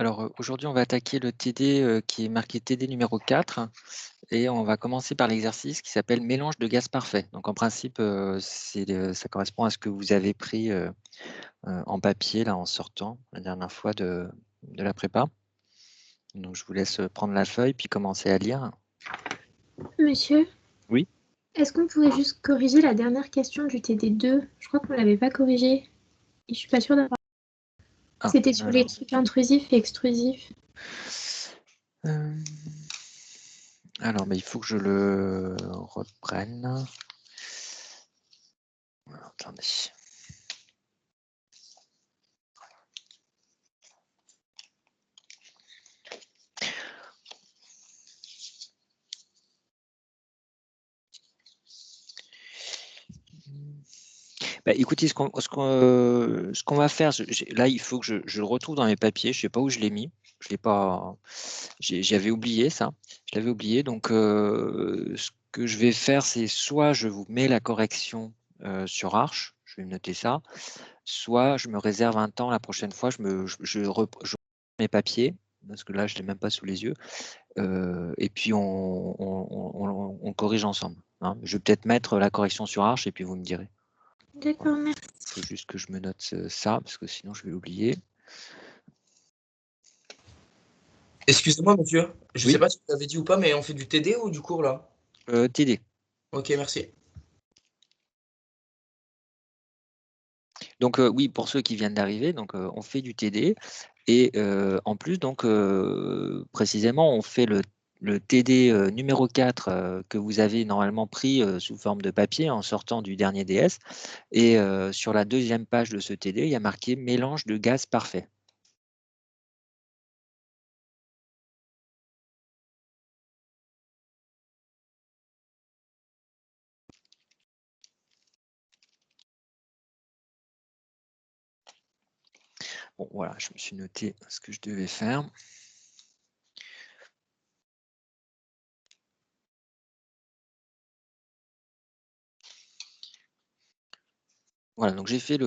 Alors, aujourd'hui, on va attaquer le TD qui est marqué TD numéro 4 et on va commencer par l'exercice qui s'appelle mélange de gaz parfait. Donc, en principe, ça correspond à ce que vous avez pris en papier là, en sortant la dernière fois de la prépa. Donc, je vous laisse prendre la feuille puis commencer à lire. Monsieur, Oui. est-ce qu'on pourrait juste corriger la dernière question du TD2? Je crois qu'on l'avait pas corrigée. Et je suis pas sûre d'avoir. Ah, C'était sur les alors, trucs intrusifs et extrusifs. euh, mais il faut que je le reprenne. Attendez. Bah, écoutez, ce qu'on va faire, là, il faut que je le retrouve dans mes papiers. Je ne sais pas où je l'ai mis. Je l'ai pas. J'avais oublié ça. Je l'avais oublié. Donc, ce que je vais faire, c'est soit je vous mets la correction sur Arch, je vais me noter ça, soit je me réserve un temps la prochaine fois, je reprends mes papiers, parce que là, je ne l'ai même pas sous les yeux, et puis on corrige ensemble, hein. Je vais peut-être mettre la correction sur Arch et puis vous me direz. Voilà. D'accord, merci. Il faut juste que je me note ça, parce que sinon je vais l'oublier. Excusez-moi, monsieur. Je sais Oui, pas si vous l'avez dit ou pas, mais on fait du TD ou du cours là? TD. Ok, merci. Donc oui, pour ceux qui viennent d'arriver, donc on fait du TD et en plus, donc précisément, on fait le TD numéro 4 que vous avez normalement pris sous forme de papier en sortant du dernier DS. Et sur la deuxième page de ce TD, il y a marqué mélange de gaz parfait. Bon, voilà, je me suis noté ce que je devais faire. Voilà, donc j'ai fait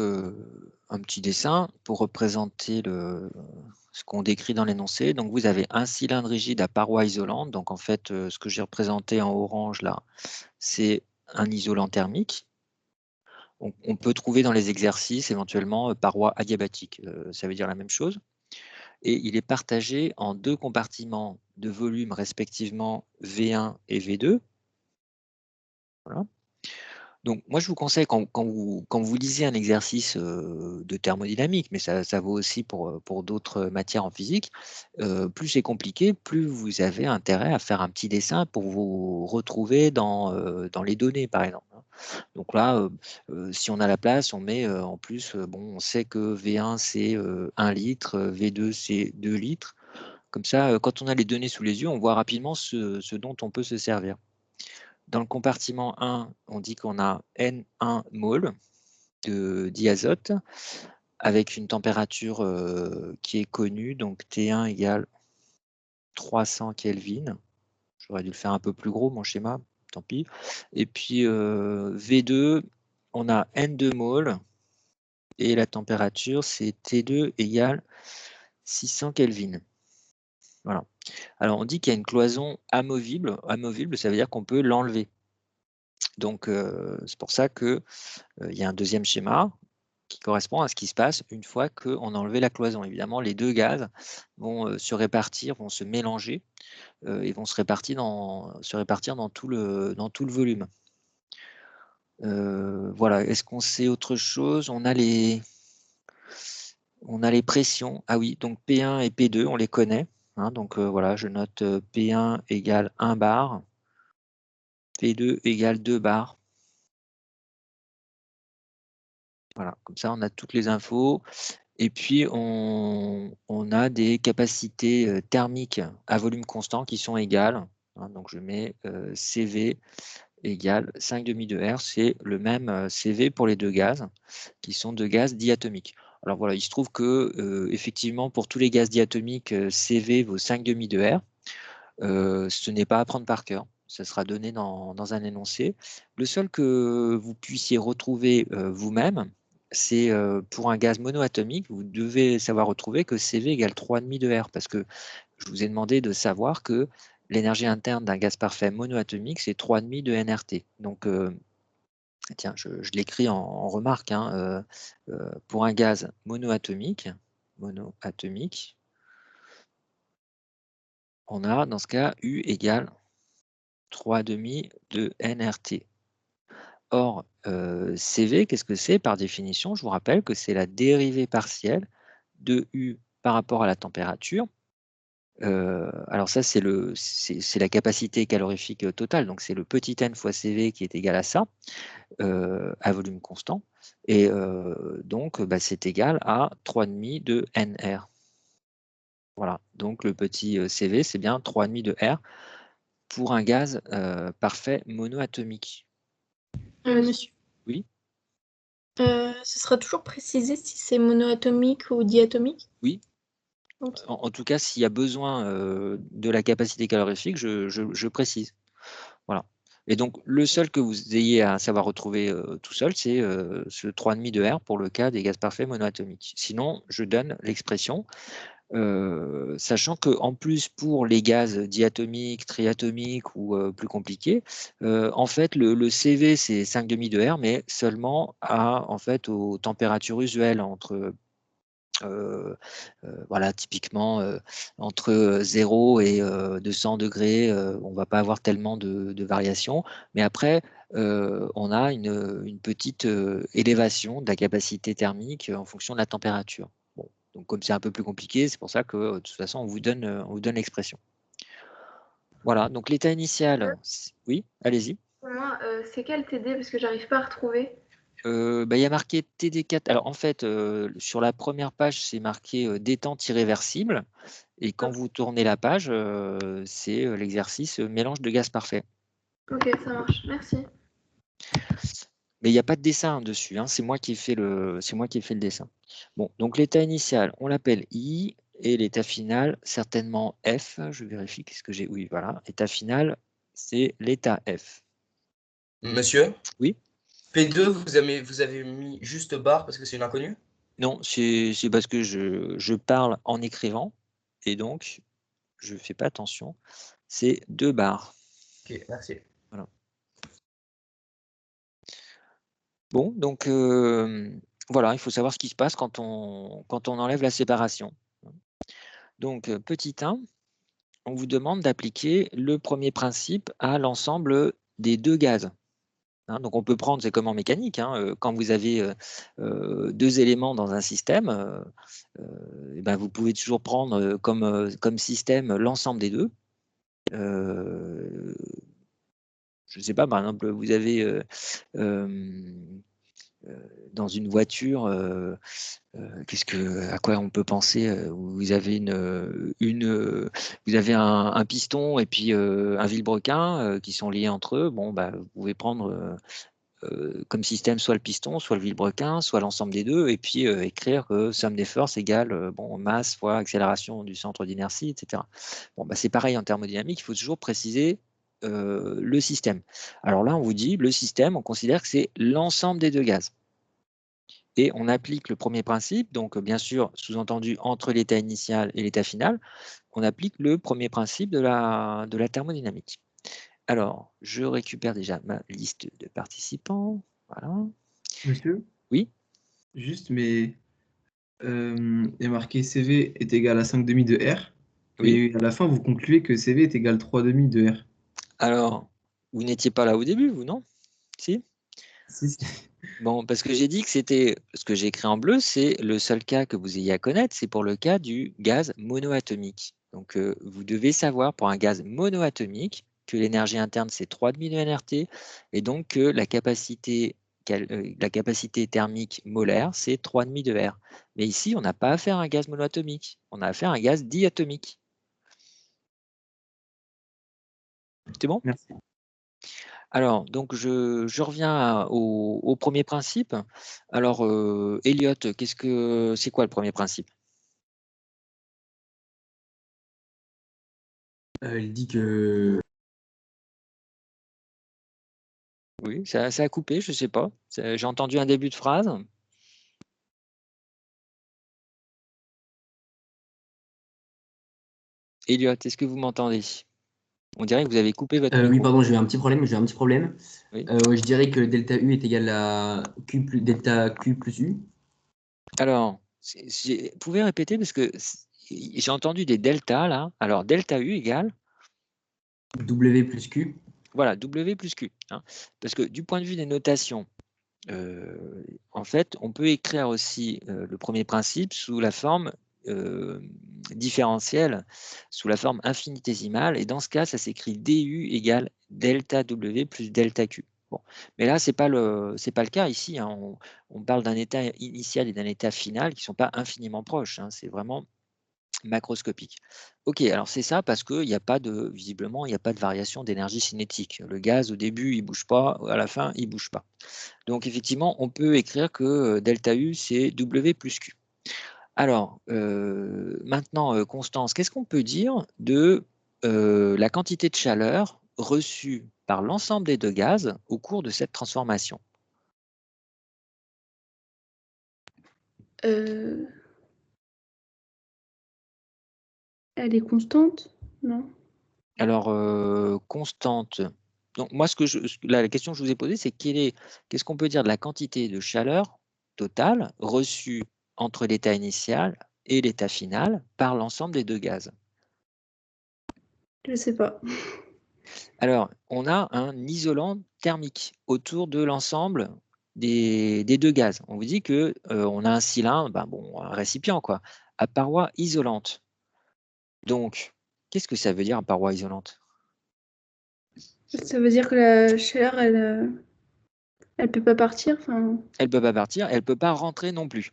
un petit dessin pour représenter ce qu'on décrit dans l'énoncé. Donc vous avez un cylindre rigide à paroi isolante. Donc en fait, ce que j'ai représenté en orange là, c'est un isolant thermique. On peut trouver dans les exercices éventuellement paroi adiabatique. Ça veut dire la même chose. Et il est partagé en deux compartiments de volume respectivement V1 et V2. Voilà. Donc, moi, je vous conseille, quand vous lisez un exercice de thermodynamique, mais ça vaut aussi pour d'autres matières en physique, plus c'est compliqué, plus vous avez intérêt à faire un petit dessin pour vous retrouver dans les données, par exemple, hein. Donc là, si on a la place, on met en plus, bon, on sait que V1, c'est 1 litre, V2, c'est 2 litres. Comme ça, quand on a les données sous les yeux, on voit rapidement ce dont on peut se servir. Dans le compartiment 1, on dit qu'on a N1 mol de diazote avec une température qui est connue, donc T1 égale 300 Kelvin. J'aurais dû le faire un peu plus gros, mon schéma, tant pis. Et puis V2, on a N2 mol et la température, c'est T2 égale 600 Kelvin. Voilà. Alors, on dit qu'il y a une cloison amovible. Amovible, ça veut dire qu'on peut l'enlever. Donc, c'est pour ça qu'il y a un deuxième schéma qui correspond à ce qui se passe une fois qu'on a enlevé la cloison. Évidemment, les deux gaz vont se répartir, vont se mélanger et vont se répartir dans tout le volume. Voilà. Est-ce qu'on sait autre chose? On a les pressions. Ah oui, donc P1 et P2, on les connaît, hein. Donc voilà, je note P1 égale 1 bar, P2 égale 2 bars. Voilà, comme ça, on a toutes les infos. Et puis, on a des capacités thermiques à volume constant qui sont égales, hein. Donc, je mets CV égale 5 demi de R. C'est le même CV pour les deux gaz, qui sont deux gaz diatomiques. Alors voilà, il se trouve que effectivement, pour tous les gaz diatomiques, CV vaut 5 demi de R. Ce n'est pas à prendre par cœur. Ça sera donné dans un énoncé. Le seul que vous puissiez retrouver vous-même, c'est pour un gaz monoatomique, vous devez savoir retrouver que CV égale 3,5 de R, parce que je vous ai demandé de savoir que l'énergie interne d'un gaz parfait monoatomique, c'est 3,5 de nRT. Donc, tiens, je l'écris en remarque, hein, pour un gaz monoatomique, on a dans ce cas U égale 3,5 de nRT. Or, CV, qu'est-ce que c'est par définition? Je vous rappelle que c'est la dérivée partielle de U par rapport à la température. Alors ça, c'est la capacité calorifique totale, donc c'est le petit n fois CV qui est égal à ça, à volume constant. Et donc, bah, c'est égal à 3,5 de NR. Voilà, donc le petit CV, c'est bien 3,5 de R pour un gaz parfait monoatomique. Monsieur, Oui, ce sera toujours précisé si c'est monoatomique ou diatomique? oui. Ok. En tout cas, s'il y a besoin de la capacité calorifique, je précise. Voilà. Et donc, le seul que vous ayez à savoir retrouver tout seul, c'est ce 3,5 de R pour le cas des gaz parfaits monoatomiques. Sinon, je donne l'expression, sachant qu'en plus, pour les gaz diatomiques, triatomiques ou plus compliqués, en fait, le CV, c'est 5,5 de R, mais seulement en fait, aux températures usuelles, entre voilà, typiquement, entre 0 et 200 degrés, on ne va pas avoir tellement de variations. Mais après, on a une petite élévation de la capacité thermique en fonction de la température. Bon, donc comme c'est un peu plus compliqué, c'est pour ça que de toute façon, on vous donne l'expression. Voilà, donc l'état initial, oui, allez-y. Pour moi, c'est quel TD? Parce que j'arrive pas à retrouver. Bah, il y a marqué TD4. Alors en fait, sur la première page, c'est marqué détente irréversible. Et quand vous tournez la page, c'est l'exercice mélange de gaz parfait. Ok, ça marche. Merci. Mais il n'y a pas de dessin dessus, hein, c'est moi qui ai fait le dessin. Bon, donc l'état initial, on l'appelle I, et l'état final, certainement F. Je vérifie qu'est-ce que j'ai. Oui, voilà. État final, c'est l'état F. Monsieur, Oui? P2, vous avez mis juste barre parce que c'est une inconnue? Non, c'est parce que je parle en écrivant, et donc je ne fais pas attention. C'est 2 barres. Ok, merci. Voilà. Bon, donc voilà, il faut savoir ce qui se passe quand on enlève la séparation. Donc, petit 1, on vous demande d'appliquer le premier principe à l'ensemble des 2 gaz. Hein, donc on peut prendre, c'est comme en mécanique, hein, quand vous avez 2 éléments dans un système, et ben vous pouvez toujours prendre comme système l'ensemble des 2. Je ne sais pas, par exemple, vous avez dans une voiture, à quoi on peut penser? Vous avez vous avez un piston et puis un vilebrequin qui sont liés entre eux. Bon, bah, vous pouvez prendre comme système soit le piston, soit le vilebrequin, soit l'ensemble des deux, et puis écrire que somme des forces égale bon, masse fois accélération du centre d'inertie, etc. Bon, bah, c'est pareil en thermodynamique, il faut toujours préciser le système. Alors là, on vous dit, le système, on considère que c'est l'ensemble des 2 gaz. Et on applique le premier principe, donc bien sûr, sous-entendu entre l'état initial et l'état final, on applique le premier principe de la thermodynamique. Alors, je récupère déjà ma liste de participants. Voilà. Monsieur, Oui, juste, mais il y a marqué CV est égal à 5,5 de R, oui. et à la fin, vous concluez que CV est égal à 3,5 de R. Alors, vous n'étiez pas là au début, vous, non? Si? Si, si. Bon, parce que j'ai dit que c'était, ce que j'ai écrit en bleu, c'est le seul cas que vous ayez à connaître, c'est pour le cas du gaz monoatomique. Donc, vous devez savoir pour un gaz monoatomique que l'énergie interne, c'est 3,5 de nRT, et donc que la capacité thermique molaire, c'est 3,5 de R. Mais ici, on n'a pas affaire à un gaz monoatomique, on a affaire à un gaz diatomique. C'est bon? Merci. Alors, donc je reviens au premier principe. Alors, Elliot, c'est quoi le premier principe? Il dit que Oui, ça a coupé, je ne sais pas. J'ai entendu un début de phrase. Elliot, est-ce que vous m'entendez? On dirait que vous avez coupé votre Oui, micro. pardon, j'ai un petit problème. Oui. Je dirais que delta U est égal à delta Q plus U. Alors, vous pouvez répéter parce que j'ai entendu des deltas là. Alors, delta U égale, W plus Q. voilà, W plus Q. Hein. Parce que du point de vue des notations, en fait, on peut écrire aussi le premier principe sous la forme différentielle, sous la forme infinitésimale. Et dans ce cas, ça s'écrit du égale delta W plus delta Q. Bon. Mais là, ce n'est pas le cas ici. Hein. On parle d'un état initial et d'un état final qui ne sont pas infiniment proches. Hein. C'est vraiment macroscopique. Ok, alors c'est ça parce que visiblement, il n'y a pas de variation d'énergie cinétique. Le gaz, au début, il ne bouge pas, à la fin, il ne bouge pas. Donc effectivement, on peut écrire que delta U, c'est W plus Q. Alors, maintenant, Constance, qu'est-ce qu'on peut dire de la quantité de chaleur reçue par l'ensemble des deux gaz au cours de cette transformation? Elle est constante, non? Alors, constante. Donc, moi, la question que je vous ai posée, c'est qu'est-ce qu'on peut dire de la quantité de chaleur totale reçue entre l'état initial et l'état final par l'ensemble des deux gaz? Je sais pas. Alors, on a un isolant thermique autour de l'ensemble des deux gaz. On vous dit que on a un cylindre, un récipient, quoi, à paroi isolante. Donc, qu'est-ce que ça veut dire, paroi isolante? Ça veut dire que la chaleur, elle peut pas partir. Enfin, Elle ne peut pas partir, elle ne peut pas rentrer non plus.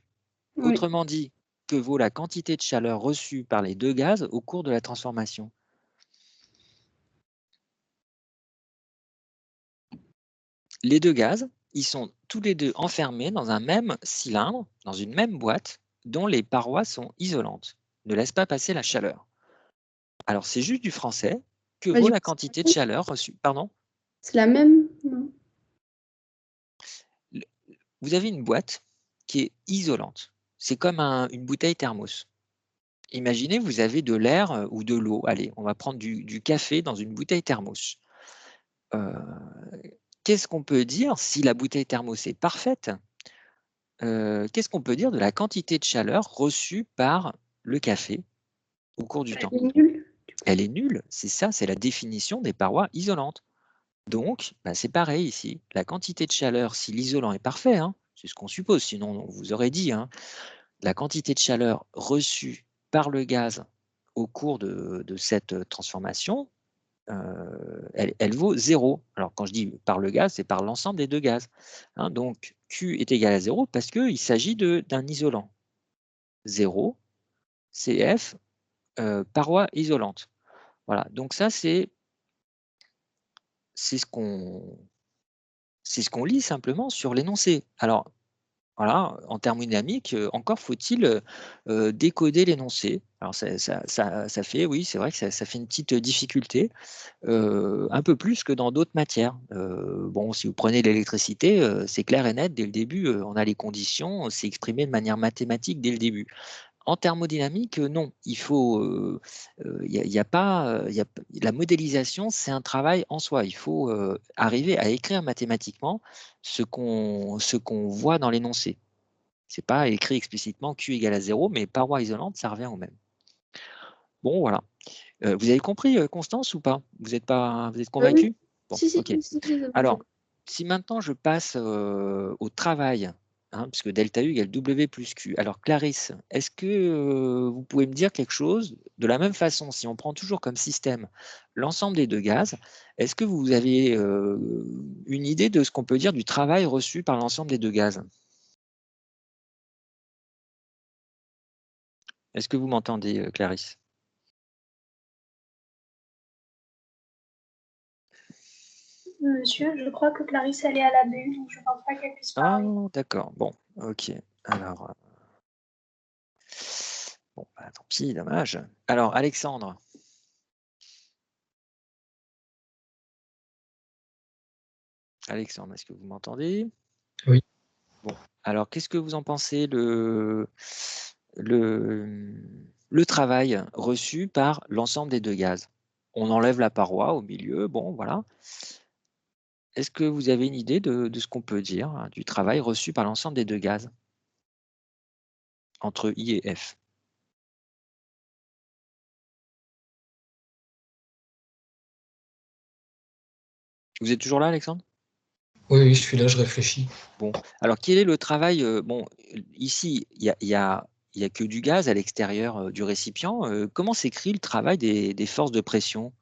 oui. Autrement dit, que vaut la quantité de chaleur reçue par les deux gaz au cours de la transformation? Les deux gaz, ils sont tous les deux enfermés dans un même cylindre, dans une même boîte, dont les parois sont isolantes, ne laissent pas passer la chaleur. Alors, c'est juste du français. Que Bah, vaut du la coup, quantité de chaleur reçue? Pardon? c'est la même, non? Vous avez une boîte qui est isolante. C'est comme une bouteille thermos. Imaginez, vous avez de l'air ou de l'eau. Allez, on va prendre du café dans une bouteille thermos. Qu'est-ce qu'on peut dire si la bouteille thermos est parfaite? Qu'est-ce qu'on peut dire de la quantité de chaleur reçue par le café au cours du temps? Elle est nulle. Elle est nulle, c'est ça, c'est la définition des parois isolantes. Donc, c'est pareil ici. La quantité de chaleur, si l'isolant est parfait, hein, c'est ce qu'on suppose, sinon on vous aurait dit, hein, la quantité de chaleur reçue par le gaz au cours de cette transformation, elle vaut 0. Alors quand je dis par le gaz, c'est par l'ensemble des deux gaz. Hein, donc Q est égal à 0 parce qu'il s'agit d'un isolant. 0, CF, paroi isolante. Voilà, donc ça c'est ce qu'on lit simplement sur l'énoncé. Alors voilà, en thermodynamique, encore faut-il décoder l'énoncé. Alors ça fait, oui, c'est vrai que ça fait une petite difficulté, un peu plus que dans d'autres matières. Bon, si vous prenez l'électricité, c'est clair et net dès le début, on a les conditions, c'est exprimé de manière mathématique dès le début. En thermodynamique, non, y a pas, la modélisation, c'est un travail en soi. Il faut arriver à écrire mathématiquement ce qu'on voit dans l'énoncé. C'est pas écrit explicitement Q égale à 0, mais paroi isolante, ça revient au même. Bon, voilà. Vous avez compris, Constance, ou pas? Vous êtes Oui. convaincu? Bon, Si, ok. c'est bon, Alors, si maintenant je passe au travail, hein, puisque delta U égale W plus Q. Alors, Clarisse, est-ce que vous pouvez me dire quelque chose de la même façon, si on prend toujours comme système l'ensemble des deux gaz, est-ce que vous avez une idée de ce qu'on peut dire du travail reçu par l'ensemble des deux gaz? Est-ce que vous m'entendez, Clarisse? Monsieur, je crois que Clarisse, elle est à la BU, donc je pense pas qu'elle puisse Ah, parler. d'accord. Bon, ok. Alors, bon, tant pis, dommage. Alors, Alexandre. Alexandre, est-ce que vous m'entendez? Oui. Bon, alors qu'est-ce que vous en pensez? le travail reçu par l'ensemble des deux gaz. On enlève la paroi au milieu, bon, voilà. Est-ce que vous avez une idée de ce qu'on peut dire hein, du travail reçu par l'ensemble des deux gaz entre I et F? Vous êtes toujours là, Alexandre? Oui, oui, je suis là, je réfléchis. Bon, alors quel est le travail bon, ici, il y a que du gaz à l'extérieur du récipient. Comment s'écrit le travail des forces de pression?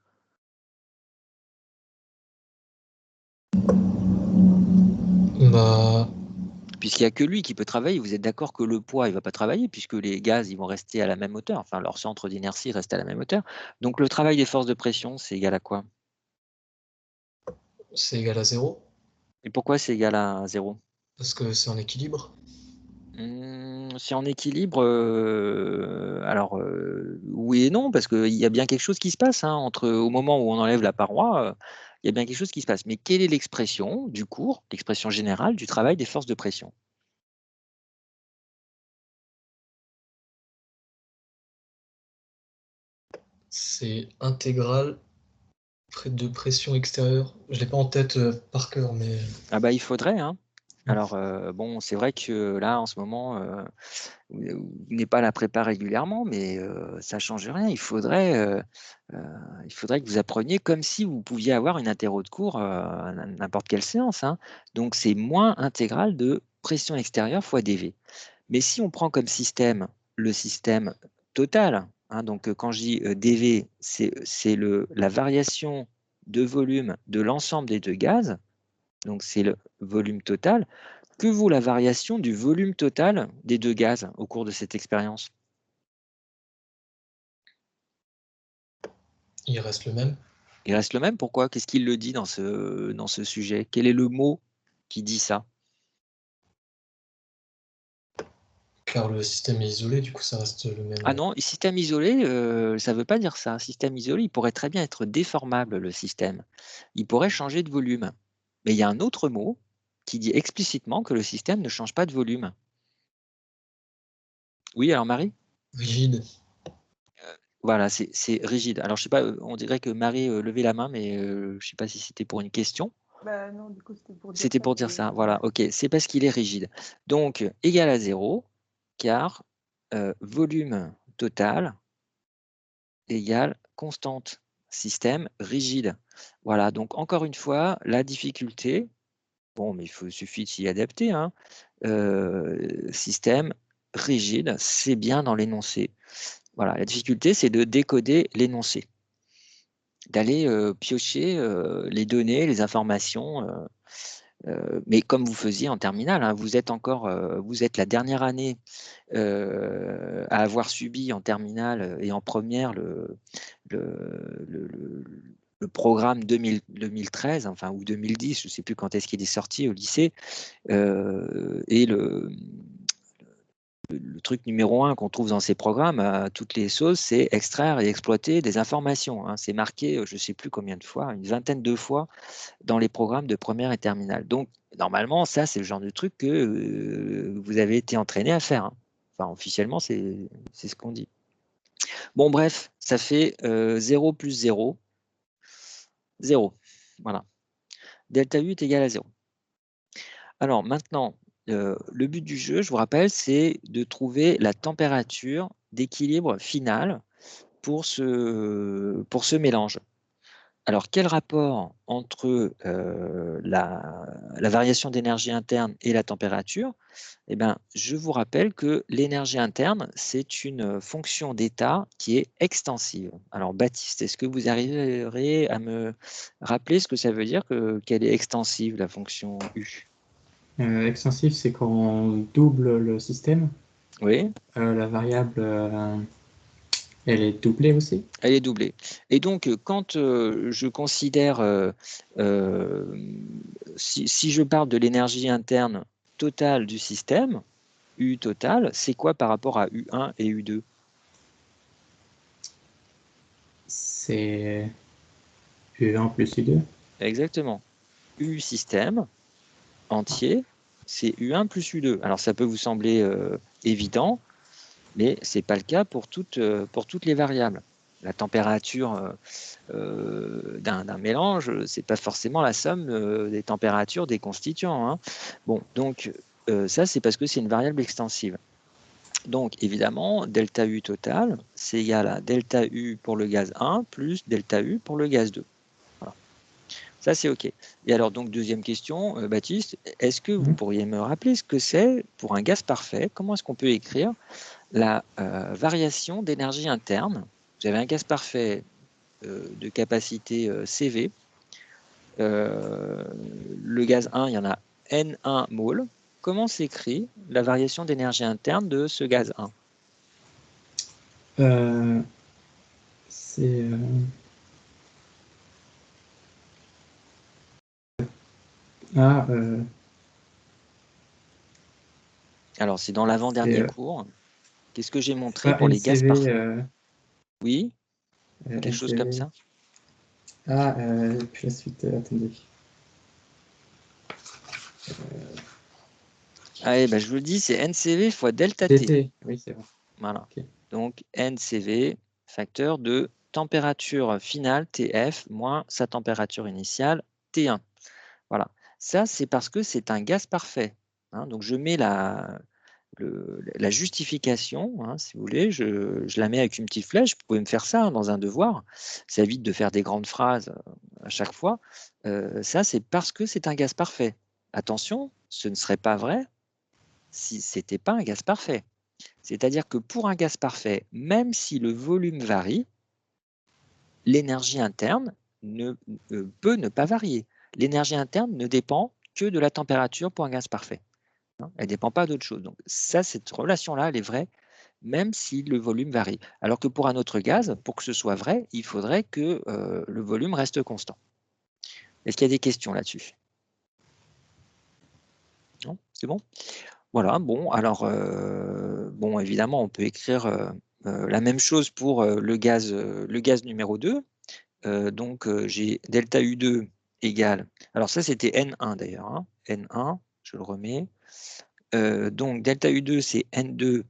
Bah, Puisqu'il n'y a que lui qui peut travailler, vous êtes d'accord que le poids, il ne va pas travailler, puisque les gaz, ils vont rester à la même hauteur, enfin leur centre d'inertie reste à la même hauteur. Donc le travail des forces de pression, c'est égal à quoi? c'est égal à 0, Et pourquoi c'est égal à 0? parce que c'est en équilibre. C'est en équilibre, alors oui et non, parce qu'il y a bien quelque chose qui se passe hein, au moment où on enlève la paroi, il y a bien quelque chose qui se passe. Mais quelle est l'expression du cours, l'expression générale du travail des forces de pression? C'est intégral de pression extérieure. Je l'ai pas en tête par cœur, mais Ah bah il faudrait, hein. Alors bon, c'est vrai que là, en ce moment, vous n'avez pas la prépa régulièrement, mais ça change rien. Il faudrait que vous appreniez comme si vous pouviez avoir une interro de cours à n'importe quelle séance, hein. Donc c'est moins intégral de pression extérieure fois dV. Mais si on prend comme système le système total, hein, donc quand je dis dV, c'est la variation de volume de l'ensemble des deux gaz, donc c'est le volume total. Que vaut la variation du volume total des deux gaz au cours de cette expérience? il reste le même. Il reste le même, pourquoi? Qu'est-ce qu'il le dit dans ce sujet? Quel est le mot qui dit ça? Car le système est isolé, du coup ça reste le même. Ah non, système isolé, ça ne veut pas dire ça. Système isolé, il pourrait très bien être déformable, le système. Il pourrait changer de volume. Mais il y a un autre mot qui dit explicitement que le système ne change pas de volume. Oui, alors Marie? Rigide. Voilà, c'est rigide. Alors je sais pas, on dirait que Marie levait la main, mais je sais pas si c'était pour une question. Bah non, du coup, c'était pour dire C'était ça. pour dire ça, voilà, ok. C'est parce qu'il est rigide. Donc, égal à 0, car volume total égale constante. Système rigide. Voilà, donc encore une fois, la difficulté, bon, mais suffit de s'y adapter, hein. Système rigide, c'est bien dans l'énoncé. Voilà, la difficulté, c'est de décoder l'énoncé, d'aller piocher les données, les informations, mais comme vous faisiez en terminale, hein, vous êtes la dernière année à avoir subi en terminale et en première le programme 2013, enfin, ou 2010, je ne sais plus quand est-ce qu'il est sorti au lycée, et le truc numéro 1 qu'on trouve dans ces programmes, à toutes les sauces, c'est extraire et exploiter des informations, hein. C'est marqué, je ne sais plus combien de fois, une vingtaine de fois dans les programmes de première et terminale. Donc, normalement, ça, c'est le genre de truc que vous avez été entraîné à faire, hein. Enfin, officiellement, c'est ce qu'on dit. Bon, bref, ça fait 0 plus 0, 0. Voilà. Delta U est égal à 0. Alors maintenant, le but du jeu, je vous rappelle, c'est de trouver la température d'équilibre finale pour ce mélange. Alors, quel rapport entre la variation d'énergie interne et la température? Eh bien, je vous rappelle que l'énergie interne, c'est une fonction d'état qui est extensive. Alors, Baptiste, est-ce que vous arriverez à me rappeler ce que ça veut dire qu'elle est extensive, la fonction U? Extensif, c'est quand on double le système. Oui. La variable, elle est doublée aussi. Elle est doublée. Et donc, quand je considère, si je parle de l'énergie interne totale du système, U total, c'est quoi par rapport à U1 et U2? C'est U1 plus U2. Exactement. U système entier, c'est U1 plus U2. Alors, ça peut vous sembler évident, Mais ce n'est pas le cas pour toutes les variables. La température d'un mélange, ce n'est pas forcément la somme des températures des constituants, hein. Bon, donc ça, c'est parce que c'est une variable extensive. Donc, évidemment, delta U total, c'est égal à delta U pour le gaz 1 plus delta U pour le gaz 2. Voilà. Ça, c'est OK. Et alors, donc, deuxième question, Baptiste, est-ce que vous pourriez me rappeler ce que c'est pour un gaz parfait? Comment est-ce qu'on peut écrire la variation d'énergie interne? Vous avez un gaz parfait de capacité CV. Le gaz 1, il y en a N1 mol. Comment s'écrit la variation d'énergie interne de ce gaz 1? C'est Alors, c'est dans l'avant-dernier cours. Qu'est-ce que j'ai montré pour les gaz NCV, parfaits? Oui, quelque chose NCV. comme ça. Et puis la suite, attendez. Allez, bah, je vous le dis, c'est NCV fois delta T. DT, oui, c'est vrai. Voilà. Ok. Donc, NCV, facteur de température finale, TF, moins sa température initiale, T1. Voilà. Ça, c'est parce que c'est un gaz parfait, hein. Donc, je mets la justification, hein, si vous voulez, je la mets avec une petite flèche. Vous pouvez me faire ça, hein, dans un devoir. Ça évite de faire des grandes phrases à chaque fois. Ça, c'est parce que c'est un gaz parfait. Attention, ce ne serait pas vrai si ce n'était pas un gaz parfait. C'est-à-dire que pour un gaz parfait, même si le volume varie, l'énergie interne peut ne pas varier. L'énergie interne ne dépend que de la température pour un gaz parfait, hein. Elle ne dépend pas d'autre chose. Donc ça, cette relation-là, elle est vraie, même si le volume varie. Alors que pour un autre gaz, pour que ce soit vrai, il faudrait que le volume reste constant. Est-ce qu'il y a des questions là-dessus? Non, c'est bon? Voilà, bon, alors, bon, évidemment, on peut écrire la même chose pour le gaz numéro 2. Donc, j'ai delta U2 égale, alors ça, c'était N1 d'ailleurs, hein, N1, je le remets. Donc, delta U2, c'est N2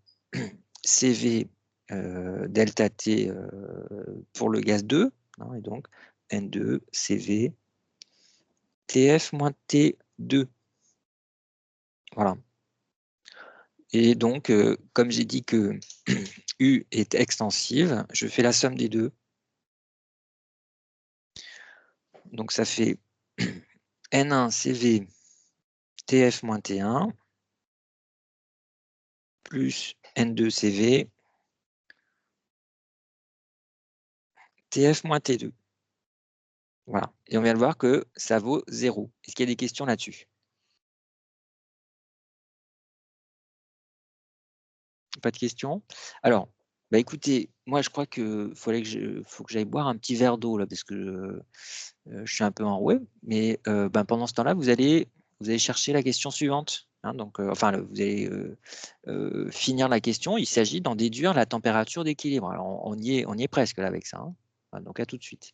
CV delta T pour le gaz 2, hein, et donc N2 CV TF moins T2. Voilà. Et donc, comme j'ai dit que U est extensive, je fais la somme des deux. Donc, ça fait N1 CV TF moins T1 plus N2 CV TF moins T2. Voilà. Et on vient de voir que ça vaut 0. Est-ce qu'il y a des questions là-dessus? Pas de questions? Alors, bah écoutez, moi je crois qu'il faut que j'aille boire un petit verre d'eau là, parce que je suis un peu enroué. Mais ben, pendant ce temps-là, vous allez chercher la question suivante, hein. Donc, enfin, vous allez finir la question. Il s'agit d'en déduire la température d'équilibre. Alors, on y est presque là avec ça, hein. Voilà, donc à tout de suite.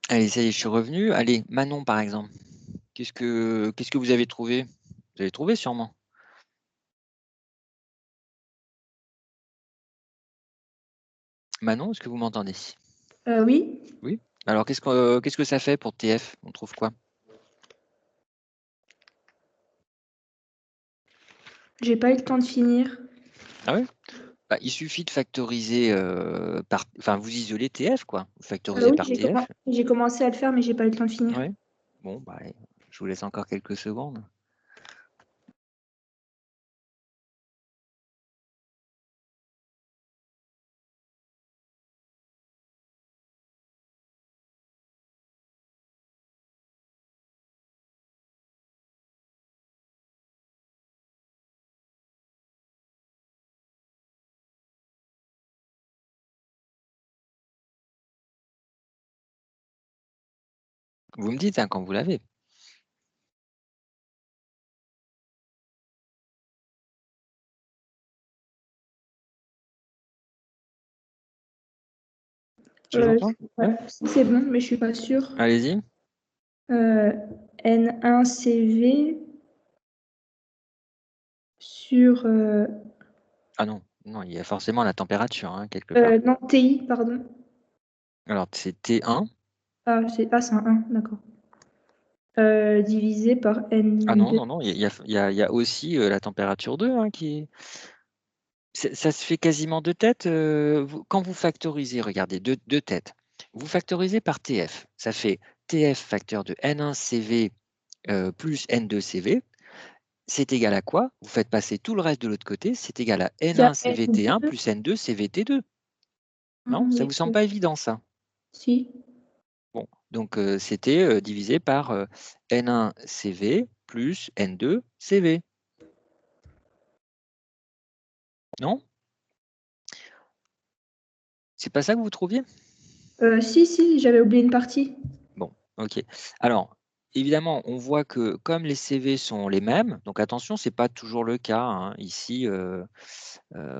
Allez, ça y est, je suis revenu. Allez, Manon, par exemple. Qu'est-ce que vous avez trouvé? Vous avez trouvé sûrement. Manon, est-ce que vous m'entendez? Oui. Oui. Alors, qu'est-ce que ça fait pour TF? On trouve quoi? J'ai pas eu le temps de finir. Ah oui? Il suffit de factoriser par... Enfin, vous isolez TF, quoi. Vous factorisez Oui, par TF. j'ai commencé à le faire, mais j'ai pas eu le temps de finir. Ouais. Bon, je vous laisse encore quelques secondes. Vous me dites hein, quand vous l'avez. Toujours pas? Ouais, c'est bon, mais je suis pas sûre. Allez-y. N1CV sur... Ah non, il y a forcément la température, hein, quelque part. non, TI, pardon. Alors, c'est T1. Ah, c'est un 1, d'accord. Divisé par N2. Ah non, il y a aussi la température 2 hein, qui... Ça se fait quasiment de tête. Quand vous factorisez, regardez, deux têtes. Vous factorisez par TF. Ça fait TF facteur de N1CV plus N2CV. C'est égal à quoi? Vous faites passer tout le reste de l'autre côté. C'est égal à N1CVT1 plus N2CVT2. Non, ça vous semble pas évident, ça? Si. Bon, donc c'était divisé par N1CV plus N2CV. Non? C'est pas ça que vous trouviez? Si, j'avais oublié une partie. Bon, ok. Alors, évidemment, on voit que comme les CV sont les mêmes, donc attention, c'est pas toujours le cas. Hein, ici,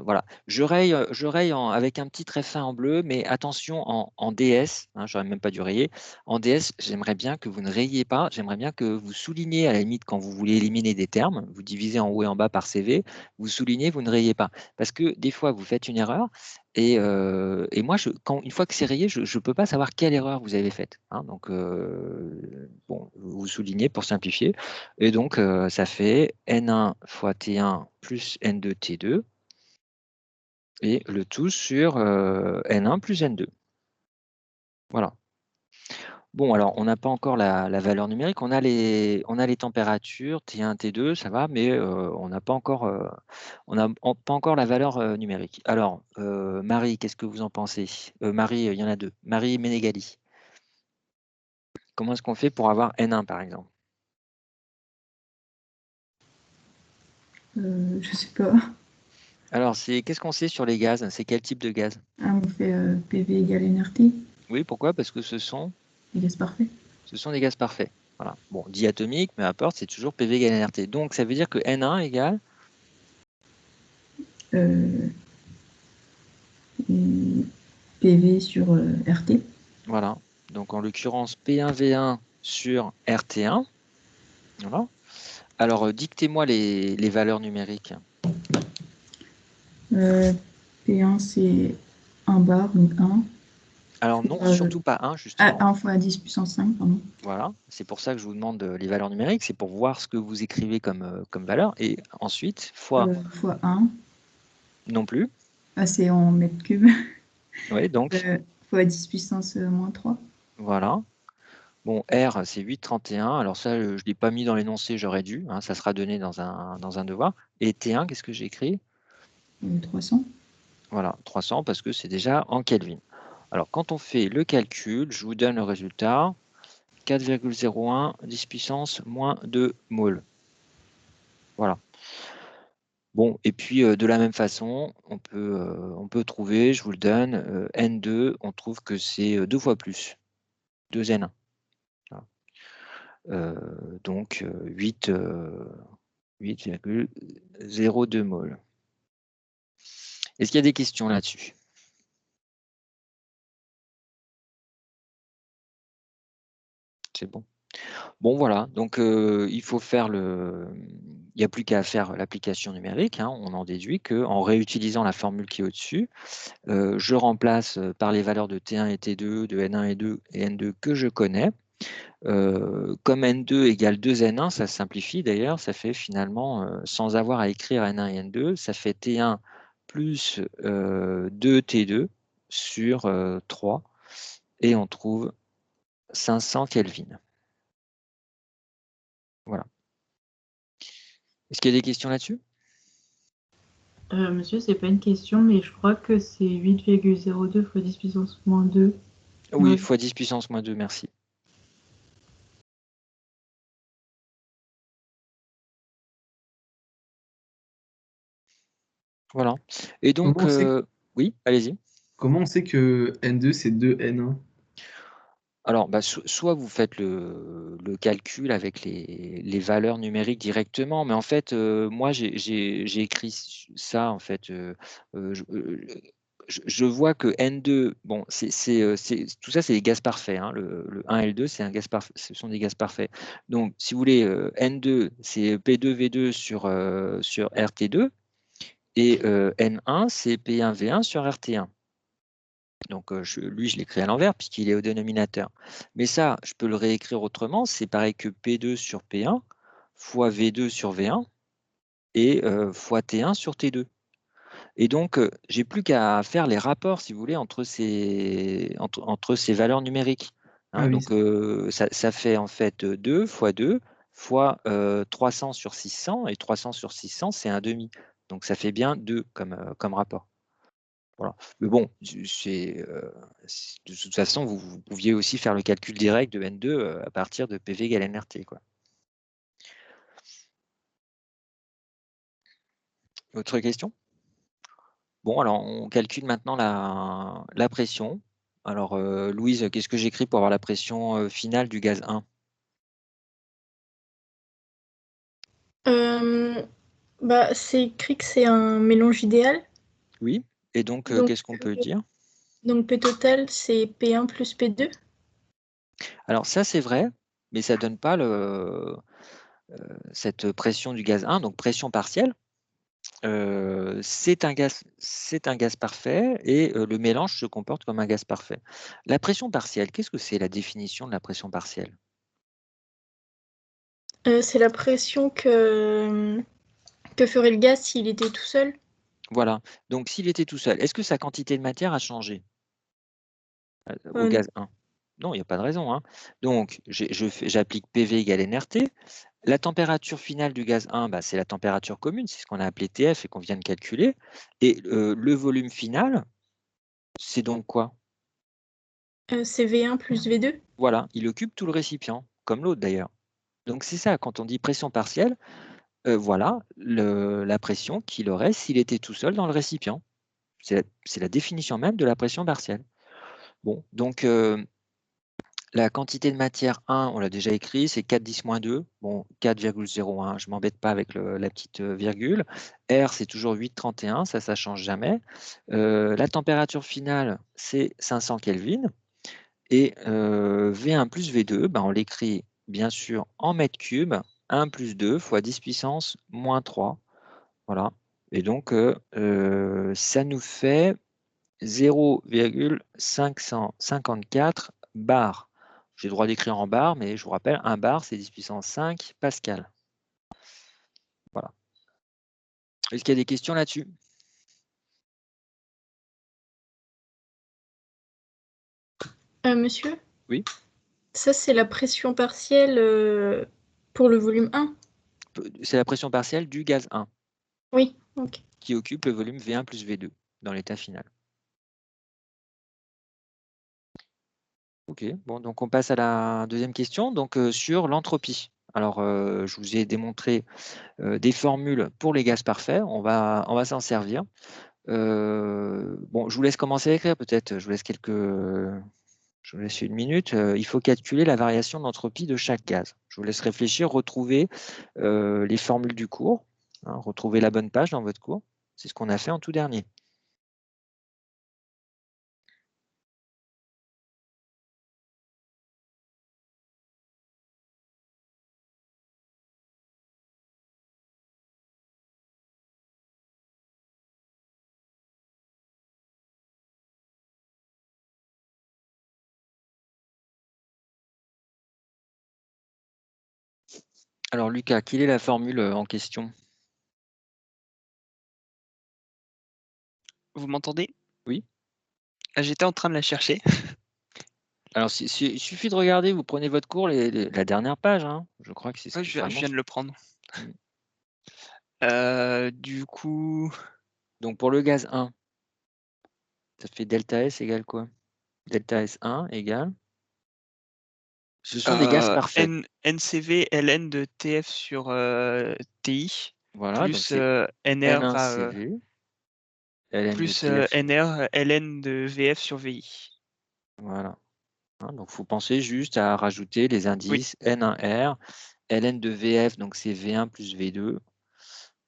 voilà. Je raye avec un petit trait fin en bleu, mais attention en DS, hein, j'aurais même pas dû rayer. En DS, j'aimerais bien que vous ne rayiez pas, j'aimerais bien que vous souligniez à la limite quand vous voulez éliminer des termes, vous divisez en haut et en bas par CV, vous soulignez, vous ne rayez pas. Parce que des fois, vous faites une erreur, et moi, une fois que c'est rayé, je ne peux pas savoir quelle erreur vous avez faite. Hein, donc, bon, vous soulignez pour simplifier. Et donc, ça fait N1 fois T1 plus N2 T2. Et le tout sur N1 plus N2. Voilà. Bon, alors, on n'a pas encore la valeur numérique. On a les températures, T1, T2, ça va, mais on n'a pas encore, pas encore la valeur numérique. Alors, Marie, qu'est-ce que vous en pensez? Marie, il y en a deux. Marie Ménégali. Comment est-ce qu'on fait pour avoir N1, par exemple? Je sais pas. Alors, qu'est-ce qu'on sait sur les gaz? C'est quel type de gaz? On fait PV égale NRT. Oui, pourquoi? Parce que ce sont Les gaz parfaits. Ce sont des gaz parfaits. Voilà. Bon, diatomique, mais importe, c'est toujours PV égale NRT. Donc, ça veut dire que N1 égale PV sur RT. Voilà. Donc, en l'occurrence, P1V1 sur RT1. Voilà. Alors, dictez-moi les valeurs numériques. P1, c'est 1 bar, donc 1. Alors, non, surtout pas 1, justement. 1 fois 10 puissance 5, pardon. Voilà. C'est pour ça que je vous demande les valeurs numériques. C'est pour voir ce que vous écrivez comme valeur. Et ensuite, fois... Fois 1. Non plus. C'est en mètres cubes. Oui, donc... Fois 10 puissance moins 3. Voilà. Bon, R, c'est 8,31. Alors ça, je ne l'ai pas mis dans l'énoncé, j'aurais dû. Hein, ça sera donné dans un devoir. Et T1, qu'est-ce que j'ai écrit? 300. Voilà, 300 parce que c'est déjà en Kelvin. Alors, quand on fait le calcul, je vous donne le résultat. 4,01, 10 puissance moins 2 mol. Voilà. Bon, et puis de la même façon, on peut trouver, je vous le donne, N2, on trouve que c'est 2 fois plus, 2N1. Donc 8,02 mol. Est-ce qu'il y a des questions là-dessus? C'est bon. Bon, voilà. Donc, il faut faire il n'y a plus qu'à faire l'application numérique. Hein. On en déduit qu'en réutilisant la formule qui est au-dessus, je remplace par les valeurs de T1 et T2, de N1 et 2 et N2 que je connais. Comme N2 égale 2N1, ça se simplifie d'ailleurs, ça fait finalement, sans avoir à écrire N1 et N2, ça fait T1 plus 2T2 sur 3 et on trouve 500 Kelvin. Voilà. Est-ce qu'il y a des questions là-dessus? Monsieur, c'est pas une question, mais je crois que c'est 8,02 fois 10 puissance moins 2. Oui, Ouais. fois 10 puissance moins 2, merci. Voilà. Et donc, Comment on sait oui, allez-y. Comment on sait que N2 c'est 2N1? Alors, bah, soit vous faites le calcul avec les valeurs numériques directement, mais en fait, moi, j'ai écrit ça, en fait. Je vois que N2, bon, tout ça, c'est des gaz parfaits. Hein, le 1 et le 2, c'est un gaz parfait, ce sont des gaz parfaits. Donc, si vous voulez, N2, c'est P2V2 sur RT2, et N1, c'est P1V1 sur RT1. Donc, lui, je l'écris à l'envers puisqu'il est au dénominateur. Mais ça, je peux le réécrire autrement. C'est pareil que P2 sur P1 fois V2 sur V1 et fois T1 sur T2. Et donc, j'ai plus qu'à faire les rapports, si vous voulez, entre ces valeurs numériques. Hein. Ah oui. Donc, ça fait en fait 2 fois 2 fois 300 sur 600. Et 300 sur 600, c'est un demi. Donc, ça fait bien 2 comme rapport. Voilà. Mais bon, de toute façon, vous pouviez aussi faire le calcul direct de N2 à partir de PV égale nRT, quoi. Autre question? Bon, alors on calcule maintenant la pression. Alors, Louise, qu'est-ce que j'écris pour avoir la pression finale du gaz 1? C'est écrit que c'est un mélange idéal. Oui. Et donc, Donc, qu'est-ce qu'on peut dire? Donc P total, c'est P1 plus P2. Alors, ça, c'est vrai, mais ça ne donne pas cette pression du gaz 1, donc pression partielle. C'est un gaz parfait et le mélange se comporte comme un gaz parfait. La pression partielle, qu'est-ce que c'est la définition de la pression partielle? C'est la pression que ferait le gaz s'il était tout seul. Voilà. Donc, s'il était tout seul, est-ce que sa quantité de matière a changé au gaz 1? Non, il n'y a pas de raison. Hein. Donc, j'applique PV égale nRT. La température finale du gaz 1, bah, c'est la température commune, c'est ce qu'on a appelé TF et qu'on vient de calculer. Et le volume final, c'est donc quoi? C'est V1 plus V2. Voilà, il occupe tout le récipient, comme l'autre d'ailleurs. Donc c'est ça, quand on dit pression partielle, voilà la pression qu'il aurait s'il était tout seul dans le récipient. C'est la définition même de la pression partielle. Bon, donc la quantité de matière 1, on l'a déjà écrit, c'est 4 10 moins 2. Bon, 4,01, je ne m'embête pas avec la petite virgule. R, c'est toujours 8,31, ça ne change jamais. La température finale, c'est 500 Kelvin. Et V1 plus V2, ben, on l'écrit bien sûr en mètres cubes, 1 plus 2 fois 10 puissance moins 3. Voilà. Et donc, ça nous fait 0,554 bar. J'ai le droit d'écrire en bar, mais je vous rappelle, 1 bar, c'est 10 puissance 5 pascal. Voilà. Est-ce qu'il y a des questions là-dessus? Monsieur? Oui. Ça, c'est la pression partielle pour le volume 1. C'est la pression partielle du gaz 1 Oui, ok. qui occupe le volume V1 plus V2 dans l'état final. Ok, bon, donc on passe à la deuxième question, donc sur l'entropie. Alors, je vous ai démontré des formules pour les gaz parfaits, on va s'en servir. Bon, je vous laisse commencer à écrire peut-être, je vous laisse une minute. Il faut calculer la variation d'entropie de chaque gaz. Je vous laisse réfléchir, retrouver les formules du cours, hein, retrouver la bonne page dans votre cours. C'est ce qu'on a fait en tout dernier. Alors Lucas, quelle est la formule en question? Vous m'entendez? Oui. J'étais en train de la chercher. Alors, il suffit de regarder, vous prenez votre cours, la dernière page, hein. Je crois que c'est ce Ouais, qui je viens de le prendre. Du coup, Donc, pour le gaz 1, ça fait delta S égale quoi? Delta S1 égale. Ce sont des gaz parfaits. NCV ln de TF sur TI Voilà, donc plus c'est NR N1CV, ln de plus TF. NR ln de VF sur VI. Voilà. Hein, donc, il faut penser juste à rajouter les indices N1R, ln de VF, donc c'est V1 plus V2,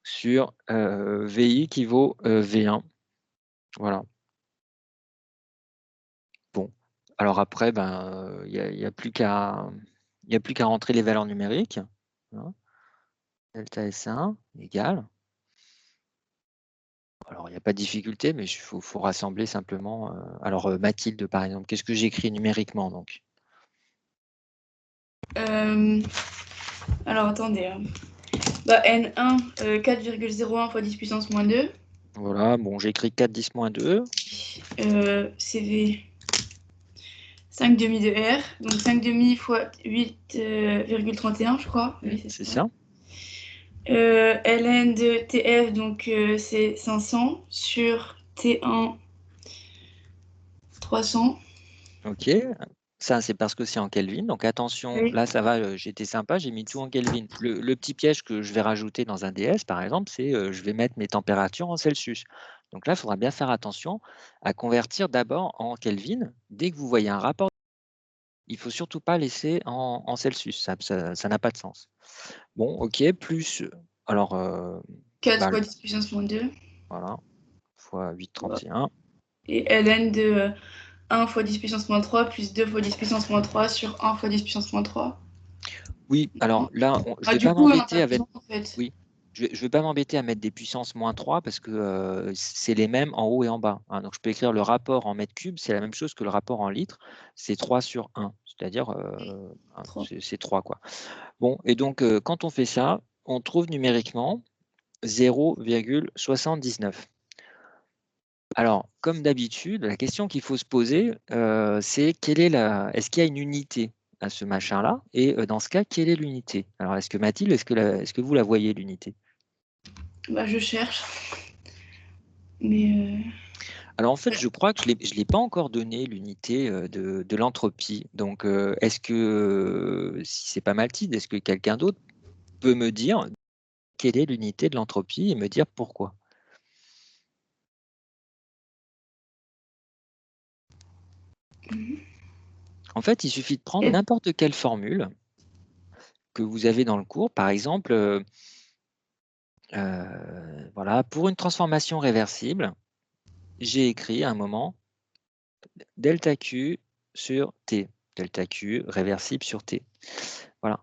sur VI qui vaut V1. Voilà. Bon. Alors après, ben, il n'y a plus qu'à rentrer les valeurs numériques. Hein. Delta S1 égale. Alors, il n'y a pas de difficulté, mais il faut rassembler simplement. Alors, Mathilde, par exemple, qu'est-ce que j'écris numériquement donc? Alors, attendez. Bah, N1, 4,01 fois 10 puissance moins 2. Voilà, bon, j'écris 4 10 moins 2. CV 5 demi de R. Donc 5 demi fois 8,31, je crois. Oui, C'est ça. ln de TF, donc c'est 500 sur T1 300. Ok, ça c'est parce que c'est en Kelvin. Donc attention, Oui. là ça va, j'étais sympa, j'ai mis tout en Kelvin. Le petit piège que je vais rajouter dans un DS, par exemple, c'est je vais mettre mes températures en Celsius. Donc là, il faudra bien faire attention à convertir d'abord en Kelvin. Dès que vous voyez un rapport, il ne faut surtout pas laisser en Celsius, ça n'a pas de sens. Bon, ok, plus, alors... 4 fois 10 puissance moins 2. Voilà, fois 8,31. Et ln de 1 fois 10 puissance moins 3 plus 2 fois 10 puissance moins 3 sur 1 fois 10 puissance moins 3. Oui, alors là, je ne vais du pas coup, on a m'embêter pas avec... besoin, en fait. Oui, je vais pas m'embêter à mettre des puissances moins 3 parce que c'est les mêmes en haut et en bas. Hein. Donc, je peux écrire le rapport en mètres cubes, c'est la même chose que le rapport en litres. C'est 3 sur 1, c'est-à-dire c'est 3, quoi. Bon, et donc, quand on fait ça, on trouve numériquement 0,79. Alors, comme d'habitude, la question qu'il faut se poser, c'est est-ce qu'il y a une unité à ce machin-là? Et dans ce cas, quelle est l'unité? Alors, est-ce que Mathilde, est-ce que vous la voyez, l'unité? Bah, je cherche. Mais Alors, en fait, je crois que je ne l'ai pas encore donné, l'unité de l'entropie. Donc, est-ce que, si c'est pas Mathilde, est-ce que quelqu'un d'autre peut me dire quelle est l'unité de l'entropie et me dire pourquoi? En fait, il suffit de prendre n'importe quelle formule que vous avez dans le cours. Par exemple, voilà, pour une transformation réversible, j'ai écrit à un moment delta Q sur T. Delta Q réversible sur T. Voilà.